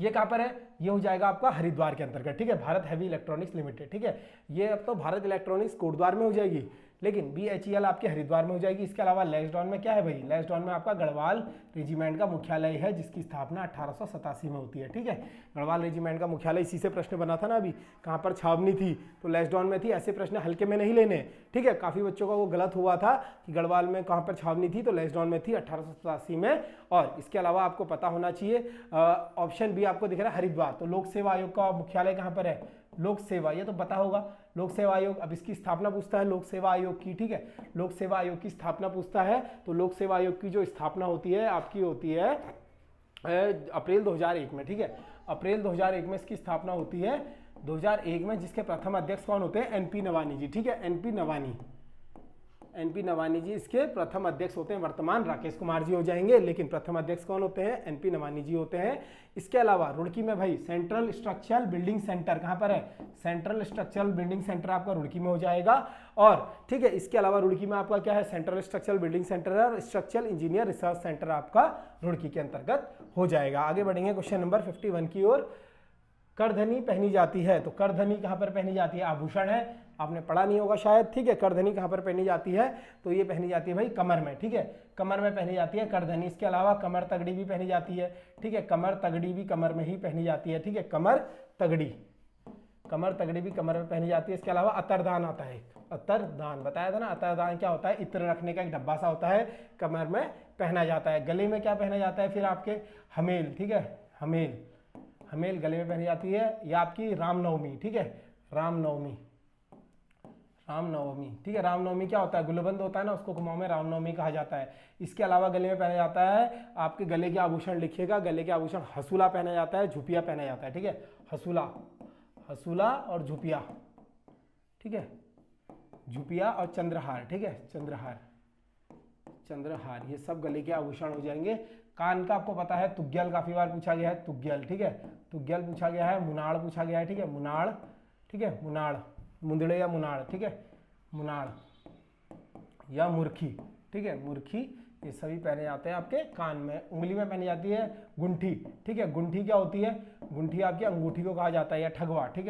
ये कहां पर है, ये हो जाएगा आपका हरिद्वार के अंतर्गत। ठीक है, भारत हैवी इलेक्ट्रॉनिक्स लिमिटेड। ठीक है, ये अब तो भारत इलेक्ट्रॉनिक्स कोटद्वार में हो जाएगी, लेकिन BHEL आपके हरिद्वार में हो जाएगी। इसके अलावा लैंसडाउन में क्या है भाई, लैंसडाउन में आपका गढ़वाल रेजिमेंट का मुख्यालय है, जिसकी स्थापना 1887 में होती है। ठीक है, गढ़वाल रेजिमेंट का मुख्यालय, इसी से प्रश्न बना था ना अभी, कहाँ पर छावनी थी, तो लैंसडाउन में थी। ऐसे प्रश्न हल्के में नहीं लेने। ठीक है, काफी बच्चों का वो गलत हुआ था कि गढ़वाल में कहाँ पर छावनी थी, तो लैंसडाउन में थी 1887 में। और इसके अलावा आपको पता होना चाहिए, ऑप्शन बी आपको दिख रहा है हरिद्वार, तो लोक सेवा आयोग का मुख्यालय कहाँ पर है, लोक सेवा, ये तो पता होगा, लोक सेवा आयोग। अब इसकी स्थापना पूछता है लोक सेवा आयोग की। ठीक है, लोक सेवा आयोग की स्थापना पूछता है, तो लोक सेवा आयोग की जो स्थापना होती है आपकी होती है अप्रैल 2001 में। ठीक है, अप्रैल 2001 में इसकी स्थापना होती है, 2001 में, जिसके प्रथम अध्यक्ष कौन होते हैं, NP नवानी जी। ठीक है, NP नवानी जी इसके प्रथम अध्यक्ष होते हैं। वर्तमान राकेश कुमार जी हो जाएंगे, लेकिन प्रथम अध्यक्ष कौन होते हैं, NP नवानी जी होते हैं। इसके अलावा रुड़की में भाई सेंट्रल स्ट्रक्चरल बिल्डिंग सेंटर कहां पर है, सेंट्रल स्ट्रक्चरल बिल्डिंग सेंटर आपका रुड़की में हो जाएगा। और ठीक है, इसके अलावा रुड़की में आपका क्या है, सेंट्रल स्ट्रक्चरल बिल्डिंग सेंटर और स्ट्रक्चरल इंजीनियर रिसर्च सेंटर आपका रुड़की के अंतर्गत हो जाएगा। आगे बढ़ेंगे क्वेश्चन नंबर 51 की ओर। करधनी पहनी जाती है, तो करधनी कहां पर पहनी जाती है, आभूषण है, आपने पढ़ा नहीं होगा शायद। ठीक है, करधनी कहां पर पहनी जाती है, तो ये पहनी जाती है भाई कमर में। ठीक है, कमर में पहनी जाती है करधनी। इसके अलावा कमर तगड़ी भी पहनी जाती है। ठीक है, कमर तगड़ी भी कमर में ही पहनी जाती है। ठीक है, कमर तगड़ी भी कमर में पहनी जाती है। इसके अलावा अतरदान आता है, अतरदान बताया था ना, अतरदान क्या होता है, इत्र रखने का एक डब्बा सा होता है, कमर में पहना जाता है। गले में क्या पहना जाता है फिर आपके, हमेल। ठीक है, हमेल गले में पहनी जाती है। या आपकी रामनवमी। ठीक है, रामनवमी। ठीक है, रामनवमी क्या होता है, गुलबंद होता है ना, उसको कुमाऊं में रामनवमी कहा जाता है। इसके अलावा गले में पहना जाता है, आपके गले के आभूषण लिखिएगा, गले के आभूषण हसूला पहना जाता है, झुपिया पहना जाता है। ठीक है, हसूला और झुपिया। ठीक है, झुपिया और चंद्रहार। ठीक है, चंद्रहार ये सब गले के आभूषण हो जाएंगे। कान का आपको पता है, तुग्यल काफी बार पूछा गया है, तुग्यल। ठीक है, तुग्यल पूछा गया है, मुनाड़ पूछा गया है। ठीक है, मुनाड़। ठीक है, मुनाड़, मुंदड़े या मुनाड़। ठीक है, मुनाड़ या मुर्खी। ठीक है, मुर्खी, ये सभी पहने जाते हैं आपके कान में। उंगली में पहनी जाती है गुंठी। ठीक है, गुंठी क्या होती है, गुंठी आपकी अंगूठी को कहा जाता है, या ठगवा। ठीक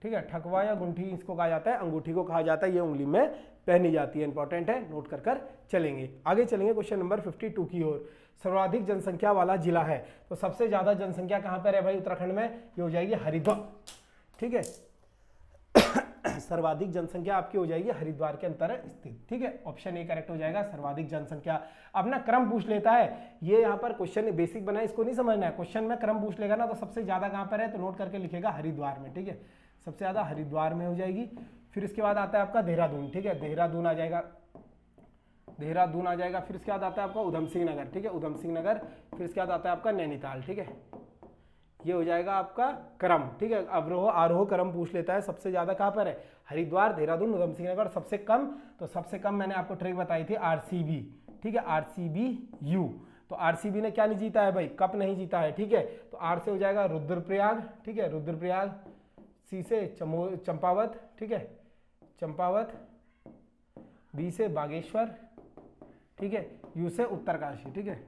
है, ठगवा या गुंठी इसको कहा जाता है, अंगूठी को कहा जाता है, ये उंगली में पहनी जाती है। इंपॉर्टेंट है, नोट कर चलेंगे। आगे चलेंगे क्वेश्चन नंबर 52 की ओर। सर्वाधिक जनसंख्या वाला जिला है, तो सबसे ज्यादा जनसंख्या कहां पर है भाई उत्तराखंड में, ये हो जाएगी हरिद्वार। ठीक है, सर्वाधिक जनसंख्या आपकी हो जाएगी हरिद्वार के अंतर स्थित। ठीक है, ऑप्शन ए करेक्ट हो जाएगा, सर्वाधिक जनसंख्या। अपना क्रम पूछ लेता है, ये यहाँ पर क्वेश्चन बेसिक बना है, इसको नहीं समझना है। क्वेश्चन में क्रम पूछ लेगा ना, तो सबसे ज्यादा कहां पर है, तो नोट करके लिखेगा हरिद्वार में। ठीक है, सबसे ज्यादा हरिद्वार में हो जाएगी। फिर इसके बाद आता है आपका देहरादून। ठीक है, देहरादून आ जाएगा। फिर इसके बाद आता है आपका उधम सिंह नगर। ठीक है, उधम सिंह नगर। फिर इसके बाद आता है आपका नैनीताल। ठीक है, ये हो जाएगा आपका क्रम। ठीक है, अवरोह आरोह क्रम पूछ लेता है। सबसे ज्यादा कहां पर है, हरिद्वार, देहरादून, उधम सिंह नगर। सबसे कम, तो सबसे कम मैंने आपको ट्रिक बताई थी, RCB। ठीक है, RCBU। तो RCB ने क्या नहीं जीता है भाई, कप नहीं जीता है। ठीक है, तो R से हो जाएगा रुद्रप्रयाग। ठीक है, रुद्रप्रयाग। C से चंपावत। ठीक है, चंपावत। B से बागेश्वर। ठीक है, U से उत्तरकाशी। ठीक है,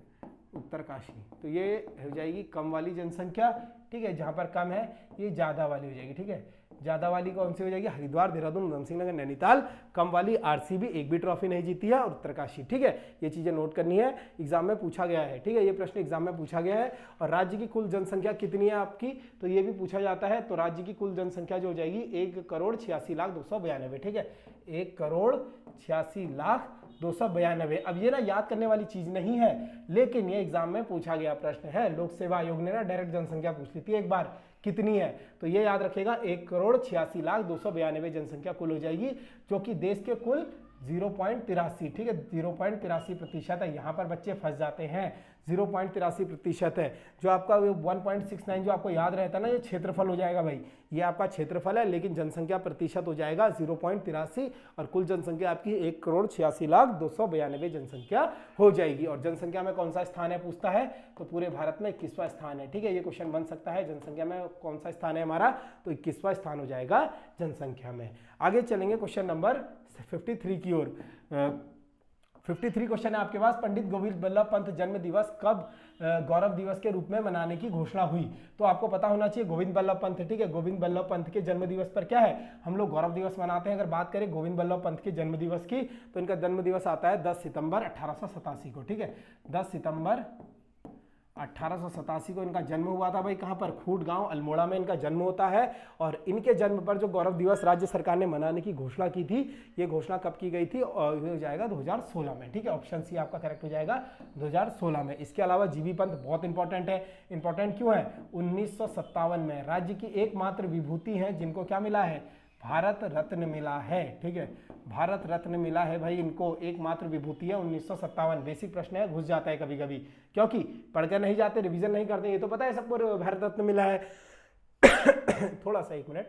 उत्तरकाशी। तो ये हो जाएगी कम वाली जनसंख्या। ठीक है, जहां पर कम है ये ज्यादा वाली हो जाएगी। ठीक है, ज्यादा वाली कौन सी हो जाएगी, हरिद्वार, देहरादून, उधम सिंह नगर, नैनीताल। कम वाली RCB, एक भी ट्रॉफी नहीं जीती है, और उत्तरकाशी। ठीक है, ये चीजें नोट करनी है, एग्जाम में पूछा गया है। ठीक है, ये प्रश्न एग्जाम में पूछा गया है। और राज्य की कुल जनसंख्या कितनी है आपकी, तो ये भी पूछा जाता है। तो राज्य की कुल जनसंख्या जो हो जाएगी 1,86,292। ठीक है, 1,86,292। अब ये ना याद करने वाली चीज नहीं है, लेकिन ये एग्जाम में पूछा गया प्रश्न है। लोक सेवा आयोग ने ना डायरेक्ट जनसंख्या पूछ ली थी एक बार, कितनी है, तो ये याद रखेगा 1,86,292 जनसंख्या कुल हो जाएगी, जो कि देश के कुल 0.83। ठीक है, 0.83% है। यहाँ पर बच्चे फंस जाते हैं, 0.83% है। जो आपका 1.69 जो आपको याद रहता है ना, ये क्षेत्रफल हो जाएगा भाई, ये आपका क्षेत्रफल है, लेकिन जनसंख्या प्रतिशत हो जाएगा 0.83 और कुल जनसंख्या आपकी 1,86,02,92 जनसंख्या हो जाएगी। और जनसंख्या में कौन सा स्थान है पूछता है, तो पूरे भारत में 21वां स्थान है। ठीक है, ये क्वेश्चन बन सकता है, जनसंख्या में कौन सा स्थान है हमारा, तो 21वां स्थान हो जाएगा जनसंख्या में। आगे चलेंगे क्वेश्चन नंबर 53 की ओर। 53 क्वेश्चन है आपके पास, पंडित गोविंद बल्लभ पंत जन्म दिवस कब गौरव दिवस के रूप में मनाने की घोषणा हुई। तो आपको पता होना चाहिए गोविंद बल्लभ पंत, ठीक है, गोविंद बल्लभ पंत के जन्म दिवस पर क्या है, हम लोग गौरव दिवस मनाते हैं। अगर बात करें गोविंद बल्लभ पंत के जन्म दिवस की, तो इनका जन्म दिवस आता है 10 सितंबर 1887 को। ठीक है, 10 सितंबर 1887 को इनका जन्म हुआ था भाई। कहाँ पर, खूट गांव अल्मोड़ा में इनका जन्म होता है। और इनके जन्म पर जो गौरव दिवस राज्य सरकार ने मनाने की घोषणा की थी, ये घोषणा कब की गई थी, और हो जाएगा 2016 में। ठीक है, ऑप्शन सी आपका करेक्ट हो जाएगा 2016 में। इसके अलावा जीवी पंत बहुत इंपॉर्टेंट है। इंपॉर्टेंट क्यों है, 1957 में राज्य की एकमात्र विभूति है जिनको क्या मिला है, भारत रत्न मिला है। ठीक है, भारत रत्न मिला है भाई इनको, एकमात्र विभूति है 1957। बेसिक प्रश्न है, घुस जाता है कभी कभी, क्योंकि पढ़कर नहीं जाते, रिवीजन नहीं करते। ये तो पता है सबको भारत रत्न मिला है। थोड़ा सा 1 मिनट,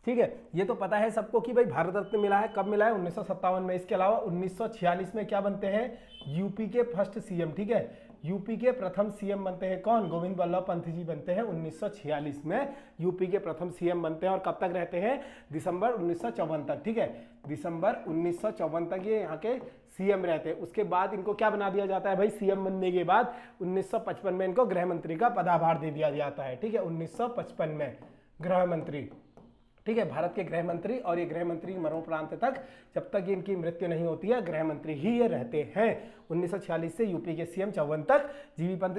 ठीक है, ये तो पता है सबको कि भाई भारत रत्न मिला है। कब मिला है, 1957 में। इसके अलावा 1946 में क्या बनते हैं, यूपी के फर्स्ट सीएम। ठीक है, यूपी के प्रथम सीएम बनते हैं कौन, गोविंद बल्लभ पंत जी बनते हैं 1946 में यूपी के प्रथम सीएम बनते हैं। और कब तक रहते हैं, दिसंबर 1954 तक। ठीक है, दिसंबर 1954 तक ये यहाँ के सीएम रहते हैं। उसके बाद इनको क्या बना दिया जाता है भाई, सीएम बनने के बाद 1955 में इनको गृह मंत्री का पदभार दे दिया जाता है। ठीक है, 1955 में गृह मंत्री, ठीक है, भारत के गृह मंत्री। और ये गृह मंत्री मरणोपरांत तक, जब तक इनकी मृत्यु नहीं होती है, गृह मंत्री ही ये रहते हैं। 1946 से यूपी के सीएम 54 तक। जीवी पंत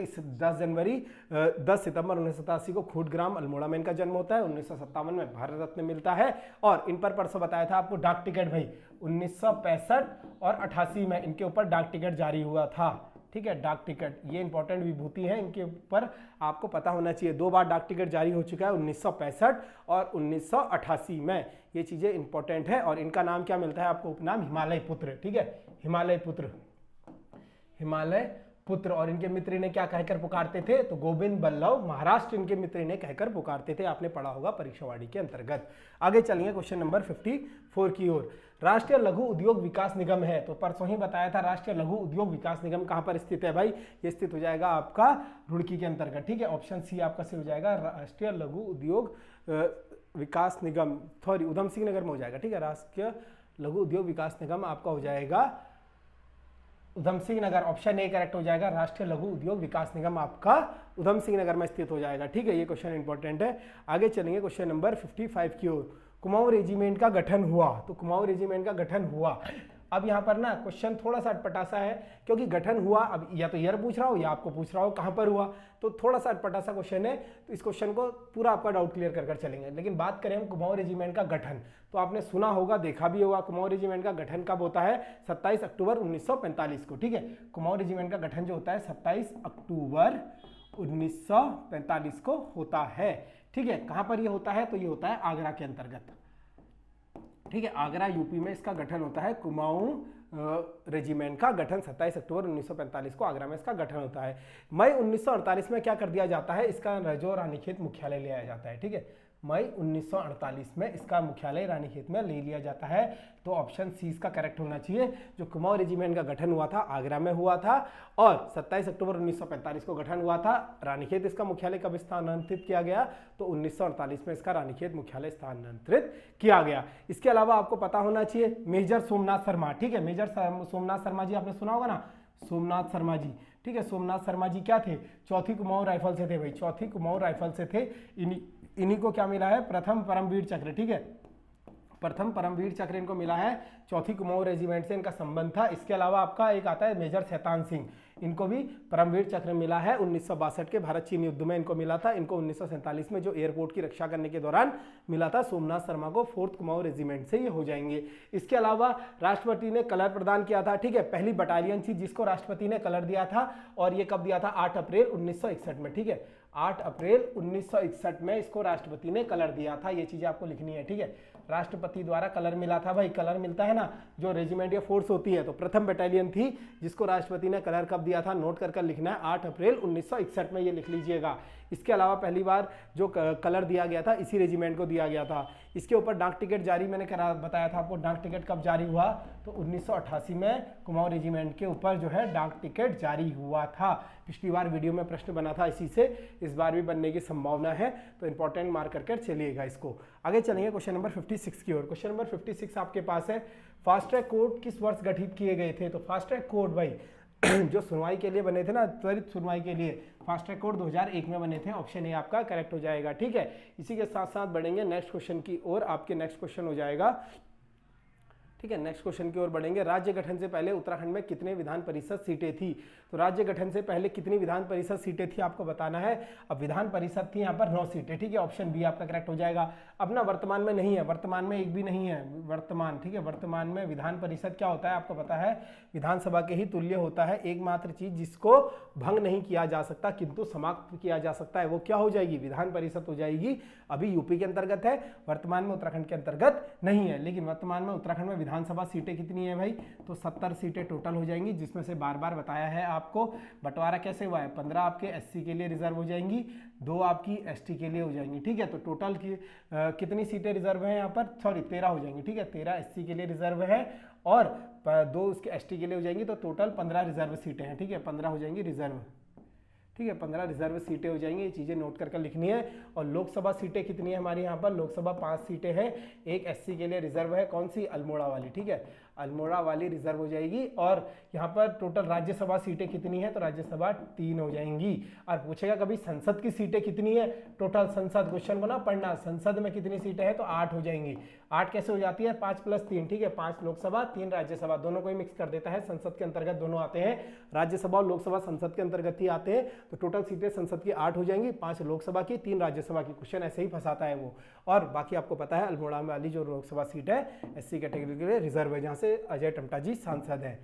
10 सितंबर 1987 को खूटग्राम अल्मोड़ा में इनका जन्म होता है। 1957 में भारत रत्न मिलता है। और इन पर परसों बताया था आपको डाक टिकट भाई, 1965 और 88 में इनके ऊपर डाक टिकट जारी हुआ था। ठीक है, डाक टिकट ये इंपॉर्टेंट विभूति है, इनके ऊपर आपको पता होना चाहिए। 2 बार डाक टिकट जारी हो चुका है, 1965 और 1988 में। ये चीजें इंपॉर्टेंट है। और इनका नाम क्या मिलता है आपको, उपनाम हिमालय पुत्र। ठीक है, हिमालय पुत्र, हिमालय पुत्र। और इनके मित्र इन्हें क्या कहकर पुकारते थे, तो गोविंद बल्लभ महाराष्ट्र इनके मित्र इन्हें कहकर पुकारते थे। आपने पढ़ा होगा परीक्षावाड़ी के अंतर्गत। आगे चलेंगे क्वेश्चन नंबर 54 की ओर। राष्ट्रीय लघु उद्योग विकास निगम है, तो परसों ही बताया था राष्ट्रीय लघु उद्योग विकास निगम कहां पर स्थित है भाई, ये स्थित हो जाएगा आपका रुड़की के अंतर्गत। ठीक है, ऑप्शन सी आपका सही हो जाएगा, राष्ट्रीय लघु उद्योग विकास निगम, सॉरी उधम सिंह नगर में हो जाएगा। ठीक है, राष्ट्रीय लघु उद्योग विकास निगम आपका हो जाएगा Udham Singh Nagar. Option A correct हो जाएगा, राष्ट्रीय लघु उद्योग विकास निगम आपका उधम सिंह नगर में स्थित हो जाएगा। ठीक है, ये क्वेश्चन इंपॉर्टेंट है। आगे चलेंगे क्वेश्चन नंबर 55 की ओर। कुमाऊं रेजिमेंट का गठन हुआ, तो कुमाऊं रेजिमेंट का गठन हुआ। अब यहाँ पर ना क्वेश्चन थोड़ा सा अटपटा सा है, क्योंकि गठन हुआ, अब या तो ईयर पूछ रहा हो या आपको पूछ रहा हो कहाँ पर हुआ, तो थोड़ा सा अटपटा सा क्वेश्चन है। तो इस क्वेश्चन को पूरा आपका डाउट क्लियर कर चलेंगे। लेकिन बात करें हम कुमाऊं रेजिमेंट का गठन, तो आपने सुना होगा, देखा भी होगा, कुमाऊं रेजिमेंट का गठन कब होता है, 27 अक्टूबर 1945 को। ठीक है, कुमाऊं रेजिमेंट का गठन जो होता है 27 अक्टूबर 1945 को होता है। ठीक है, कहाँ पर ये होता है, तो ये होता है आगरा के अंतर्गत। ठीक है, आगरा यूपी में इसका गठन होता है। कुमाऊं रेजिमेंट का गठन 27 अक्टूबर 1945 को आगरा में इसका गठन होता है। मई 1948 में क्या कर दिया जाता है, इसका रजो रानीखेत मुख्यालय ले आया जाता है। ठीक है, मई 1948 में इसका मुख्यालय रानीखेत में ले लिया जाता है। तो ऑप्शन सी इसका करेक्ट होना चाहिए। जो कुमाऊं रेजिमेंट का गठन हुआ था आगरा में हुआ था, और 27 अक्टूबर 1945 को गठन हुआ था। रानीखेत इसका मुख्यालय कब स्थानांतरित किया गया, तो 1948 में इसका रानीखेत मुख्यालय स्थानांतरित किया गया। इसके अलावा आपको पता होना चाहिए मेजर सोमनाथ शर्मा। ठीक है, मेजर सोमनाथ शर्मा जी आपने सुना होगा ना, सोमनाथ शर्मा जी। ठीक है, सोमनाथ शर्मा जी क्या थे, चौथी कुमाऊं राइफल से थे भाई, चौथी कुमाऊं राइफल से थे। इन्हीं को क्या मिला है, प्रथम परमवीर चक्र। ठीक है, प्रथम परमवीर चक्र इनको मिला है, चौथी कुमाऊं रेजिमेंट से इनका संबंध था। इसके अलावा आपका एक आता है मेजर शैतान सिंह, इनको भी परमवीर चक्र मिला है। 1962 के भारत चीन युद्ध में इनको मिला था। इनको 1947 में जो एयरपोर्ट की रक्षा करने के दौरान मिला था सोमनाथ शर्मा को, 4th कुमाऊं रेजिमेंट से ये हो जाएंगे। इसके अलावा राष्ट्रपति ने कलर प्रदान किया था। ठीक है, पहली बटालियन थी जिसको राष्ट्रपति ने कलर दिया था, और ये कब दिया था, 8 अप्रैल 1961 में। ठीक है, 8 अप्रैल 1961 में इसको राष्ट्रपति ने कलर दिया था। ये चीजें आपको लिखनी है। ठीक है, राष्ट्रपति द्वारा कलर मिला था भाई, कलर मिलता है ना जो रेजिमेंट या फोर्स होती है, तो प्रथम बटालियन थी जिसको राष्ट्रपति ने कलर कब दिया था, नोट कर लिखना है 8 अप्रैल 1961 में, ये लिख लीजिएगा। इसके अलावा पहली बार जो कलर दिया गया था इसी रेजिमेंट को दिया गया था। इसके ऊपर डाक टिकट जारी मैंने बताया था आपको, डाक टिकट कब जारी हुआ, तो 1988 में कुमाऊं रेजिमेंट के ऊपर जो है डाक टिकट जारी हुआ था। पिछली बार वीडियो में प्रश्न बना था इसी से, इस बार भी बनने की संभावना है, तो इंपॉर्टेंट मार्क करके चलिएगा इसको। आगे चलेंगे क्वेश्चन नंबर 56 की ओर। क्वेश्चन नंबर 56 आपके पास है, फास्ट ट्रैक कोर्ट किस वर्ष गठित किए गए थे। तो फास्ट ट्रैक कोर्ट भाई जो सुनवाई के लिए बने थे ना, त्वरित सुनवाई के लिए, फास्ट ट्रैक कोर्ट 2001 में बने थे। ऑप्शन ए आपका करेक्ट हो जाएगा। ठीक है, इसी के साथ साथ बढ़ेंगे नेक्स्ट क्वेश्चन की ओर। आपके नेक्स्ट क्वेश्चन हो जाएगा, ठीक है, नेक्स्ट क्वेश्चन की ओर बढ़ेंगे। राज्य गठन से पहले उत्तराखंड में कितने विधान परिषद सीटें थी। तो राज्य गठन से पहले कितनी विधान परिषद सीटें थी आपको बताना है। अब विधान परिषद थी यहाँ पर 9 सीटें। ठीक है, ऑप्शन बी आपका करेक्ट हो जाएगा। अब ना वर्तमान में नहीं है, वर्तमान में एक भी नहीं है वर्तमान। ठीक है, वर्तमान में विधान परिषद क्या होता है आपको पता है, विधानसभा के ही तुल्य होता है। एकमात्र चीज जिसको भंग नहीं किया जा सकता किंतु समाप्त किया जा सकता है, वो क्या हो जाएगी, विधान परिषद हो जाएगी। अभी यूपी के अंतर्गत है, वर्तमान में उत्तराखंड के अंतर्गत नहीं है। लेकिन वर्तमान में उत्तराखंड में विधानसभा सीटें कितनी है भाई, तो 70 सीटें टोटल हो जाएंगी, जिसमें से बार बार बताया है आपको बंटवारा कैसे हुआ है। 15 आपके एससी के लिए रिजर्व हो जाएंगी, 2 आपकी एसटी के लिए हो जाएंगी। ठीक है, तो टोटल कितनी सीटें रिजर्व है यहाँ पर, सॉरी 13 हो जाएंगी। ठीक है, 13 एससी के लिए रिजर्व है और 2 उसके एसटी के लिए हो जाएंगी, तो टोटल 15 रिजर्व सीटें हैं। ठीक है, 15 हो जाएंगी रिजर्व। ठीक है, 15 रिजर्व सीटें हो जाएंगी, ये चीज़ें नोट करके लिखनी है। और लोकसभा सीटें कितनी है हमारी यहाँ पर, लोकसभा 5 सीटें हैं। एक एससी के लिए रिजर्व है, कौन सी, अल्मोड़ा वाली। ठीक है, अल्मोड़ा वाली रिजर्व हो जाएगी। और यहाँ पर टोटल राज्यसभा सीटें कितनी है, तो राज्यसभा 3 हो जाएंगी। और पूछेगा कभी संसद की सीटें कितनी है, टोटल संसद, क्वेश्चन को ना पढ़ना, संसद में कितनी सीटें हैं, तो 8 हो जाएंगी। 8 कैसे हो जाती है, 5 + 3। ठीक है, 5 लोकसभा 3 राज्यसभा, दोनों को ही मिक्स कर देता है, संसद के अंतर्गत दोनों आते हैं। राज्यसभा और लोकसभा संसद के अंतर्गत ही आते हैं, तो टोटल सीटें संसद की 8 हो जाएंगी, 5 लोकसभा की, 3 राज्यसभा की। क्वेश्चन ऐसे ही फंसाता है वो। और बाकी आपको पता है अल्मोड़ा वाली जो लोकसभा सीट है एससी कैटेगरी के लिए रिजर्व है, जहां से अजय टमटा जी सांसद हैं।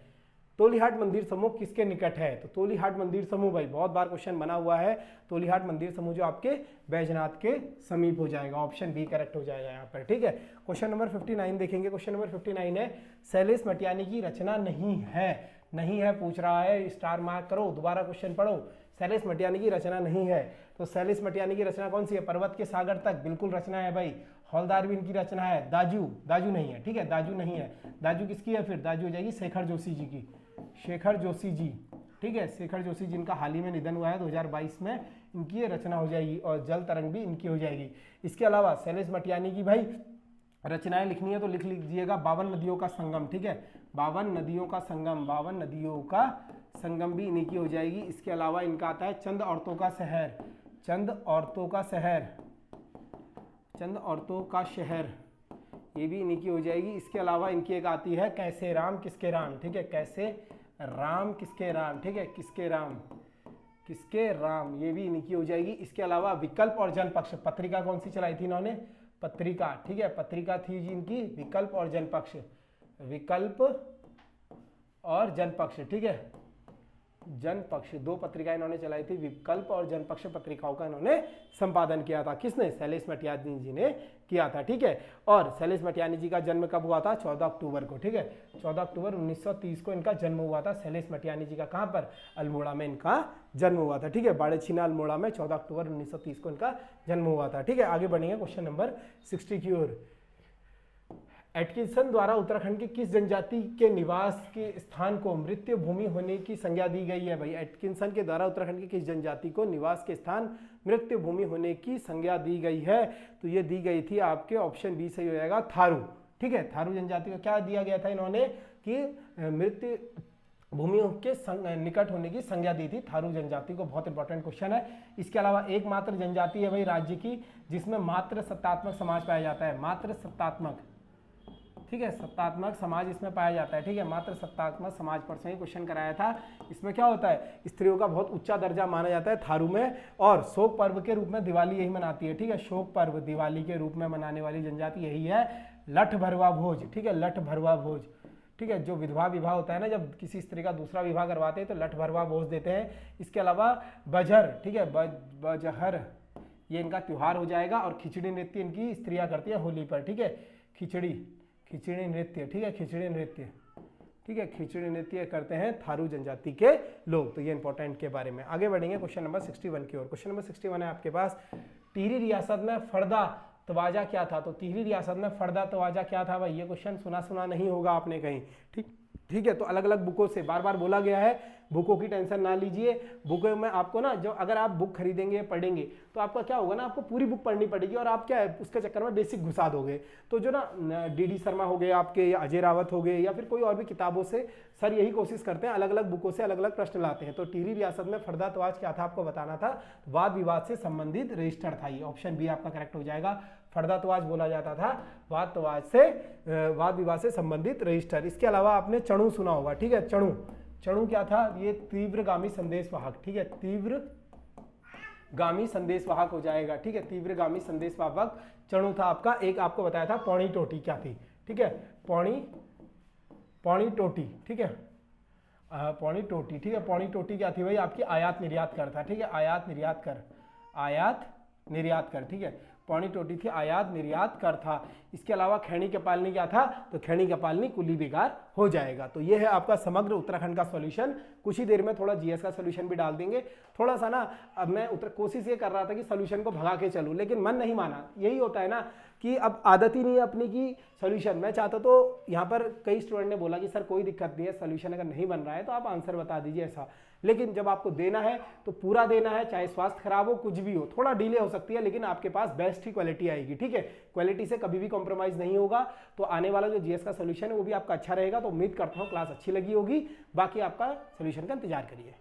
तोलीहाट मंदिर समूह किसके निकट है, तो तोलीहाट मंदिर समूह भाई बहुत बार क्वेश्चन बना हुआ है। तोलीहाट मंदिर समूह जो आपके बैजनाथ के समीप हो जाएगा, ऑप्शन बी करेक्ट हो जाएगा यहाँ पर। ठीक है, क्वेश्चन नंबर 59 देखेंगे। क्वेश्चन नंबर 59 है, शैलेश मटियानी की रचना नहीं है पूछ रहा है, स्टार मार्क करो, दोबारा क्वेश्चन पढ़ो। शैलेश मटियानी की रचना नहीं है, तो शैलेश मटियानी की रचना कौन सी है, पर्वत के सागर तक, बिल्कुल रचना है भाई। हौलदार भी इनकी रचना है। दाजू नहीं है। ठीक है, दाजू नहीं है, दाजू किसकी है, फिर दाजू हो जाएगी शेखर जोशी जी की, शेखर जोशी जी। ठीक है, शेखर जोशी जिनका हाल ही में निधन हुआ है 2022 में, इनकी ये रचना हो जाएगी। और जल तरंग भी इनकी हो जाएगी। इसके अलावा शैलेश मटियानी की भाई रचनाएं लिखनी है तो लिख लीजिएगा 52 नदियों का संगम। ठीक है, 52 नदियों का संगम, 52 नदियों का संगम भी इन्हीं की हो जाएगी। इसके अलावा इनका आता है चंद औरतों का शहर, चंद औरतों का शहर, चंद औरतों का शहर, ये भी इन्हीं की हो जाएगी। इसके अलावा इनकी एक आती है कैसे राम किसके राम। ठीक है, कैसे राम किसके राम। ठीक है, किसके राम, किसके राम, ये भी इन्हीं की हो जाएगी। इसके अलावा विकल्प और जनपक्ष, पत्रिका कौन सी चलाई थी इन्होंने, पत्रिका। ठीक है, पत्रिका थी जी इनकी विकल्प और जनपक्ष, विकल्प और जनपक्ष। ठीक है, जनपक्ष, 2 पत्रिकाएं इन्होंने चलाई थी, विकल्प और जनपक्ष पत्रिकाओं का इन्होंने संपादन किया था। किसने, शैलेश मटियानी जी ने किया था। ठीक है, और शैलेश मटियानी जी का जन्म कब हुआ था, 14 अक्टूबर को। ठीक है, 14 अक्टूबर 1930 को इनका जन्म हुआ था। शैलेश मटियानी जी का कहाँ पर, अल्मोड़ा में इनका जन्म हुआ था। ठीक है, बाड़ेछीना अल्मोड़ा में 14 अक्टूबर 1930 को इनका जन्म हुआ था। ठीक है, आगे बढ़ेंगे क्वेश्चन नंबर 60 की ओर। एटकिंसन द्वारा उत्तराखंड की किस जनजाति के निवास के स्थान को मृत्यु भूमि होने की संज्ञा दी गई है भाई। एटकिंसन के द्वारा उत्तराखंड की किस जनजाति को निवास के स्थान मृत्यु भूमि होने की संज्ञा दी गई है, तो ये दी गई थी आपके, ऑप्शन बी सही हो जाएगा, थारू। ठीक है, थारू जनजाति को क्या दिया गया था इन्होंने कि मृत्यु भूमि के निकट होने की संज्ञा दी थी थारू जनजाति को। बहुत इंपॉर्टेंट क्वेश्चन है। इसके अलावा एकमात्र जनजाति है भाई राज्य की जिसमें मात्र सत्तात्मक समाज पाया जाता है, मात्र सत्तात्मक। ठीक है, सत्तात्मक समाज इसमें पाया जाता है। ठीक है, मात्र सत्तात्मक समाज पर से ही क्वेश्चन कराया था। इसमें क्या होता है, स्त्रियों का बहुत ऊंचा दर्जा माना जाता है थारू में, और शोक पर्व के रूप में दिवाली यही मनाती है। ठीक है, शोक पर्व दिवाली के रूप में मनाने वाली जनजाति यही है। लठ भरवा भोज, ठीक है, लठ भरवा भोज। ठीक है, जो विधवा विवाह होता है ना, जब किसी स्त्री का दूसरा विवाह करवाते हैं तो लठ भरवा भोज देते हैं। इसके अलावा बजहर, ठीक है, बजहर ये इनका त्योहार हो जाएगा। और खिचड़ी नृत्य इनकी स्त्रियां करती है होली पर। ठीक है, खिचड़ी, खिचड़ी नृत्य, ठीक है, खिचड़ी नृत्य, ठीक है, खिचड़ी नृत्य करते हैं थारू जनजाति के लोग। तो ये इंपॉर्टेंट के बारे में। आगे बढ़ेंगे क्वेश्चन नंबर 61 की ओर। क्वेश्चन नंबर 61 है आपके पास, टिहरी रियासत में फरदा तवाजा क्या था? तो टिहरी रियासत में फरदा तवाजा क्या था भाई? ये क्वेश्चन सुना नहीं होगा आपने कहीं, ठीक है। तो अलग अलग बुकों से बार बार बोला गया है, बुकों की टेंशन ना लीजिए। बुक में आपको ना, जो अगर आप बुक खरीदेंगे पढ़ेंगे तो आपका क्या होगा ना, आपको पूरी बुक पढ़नी पड़ेगी और आप क्या है उसके चक्कर में बेसिक घुसा दोगे। तो जो ना डी शर्मा हो गए आपके, या अजय रावत हो गए, या फिर कोई और भी किताबों से सर यही कोशिश करते हैं, अलग अलग बुकों से अलग अलग प्रश्न लाते हैं। तो टिहरी रियासत में फरदा तवाज क्या था आपको बताना था, वाद विवाद से संबंधित रजिस्टर था। ये ऑप्शन बी आपका करेक्ट हो जाएगा। फरदा तवाज बोला जाता था वाद विवाद से संबंधित रजिस्टर। इसके अलावा आपने चणू सुना होगा, ठीक है। चणू क्या था? ये तीव्रगामी संदेशवाहक, ठीक है, तीव्रगामी संदेशवाहक हो जाएगा, ठीक है, तीव्रगामी संदेशवाहक चणू था आपका। एक आपको बताया था पौनी टोटी क्या थी, ठीक है, पौनी टोटी, ठीक है, पौनी टोटी, ठीक है। पौनी टोटी क्या थी भाई? आपकी आयात निर्यात कर था, ठीक है, आयात निर्यात कर, ठीक है। पौनी टोटी थी आयात निर्यात कर था। इसके अलावा खैनी कपालनी क्या था? तो खैनी कपालनी कुली बेगार हो जाएगा। तो ये है आपका समग्र उत्तराखंड का सॉल्यूशन। कुछ ही देर में थोड़ा जीएस का सॉल्यूशन भी डाल देंगे। थोड़ा सा ना, अब मैं कोशिश ये कर रहा था कि सॉल्यूशन को भगा के चलूं, लेकिन मन नहीं माना। यही होता है ना कि अब आदत ही नहीं है अपनी की सॉल्यूशन मैं चाहता। तो यहाँ पर कई स्टूडेंट ने बोला कि सर कोई दिक्कत नहीं है, सॉल्यूशन अगर नहीं बन रहा है तो आप आंसर बता दीजिए ऐसा। लेकिन जब आपको देना है तो पूरा देना है, चाहे स्वास्थ्य खराब हो, कुछ भी हो, थोड़ा डिले हो सकती है, लेकिन आपके पास बेस्ट ही क्वालिटी आएगी, ठीक है। क्वालिटी से कभी भी कॉम्प्रोमाइज नहीं होगा। तो आने वाला जो जीएस का सॉल्यूशन है वो भी आपका अच्छा रहेगा। तो उम्मीद करता हूँ क्लास अच्छी लगी होगी। बाकी आपका सॉल्यूशन का इंतजार करिए।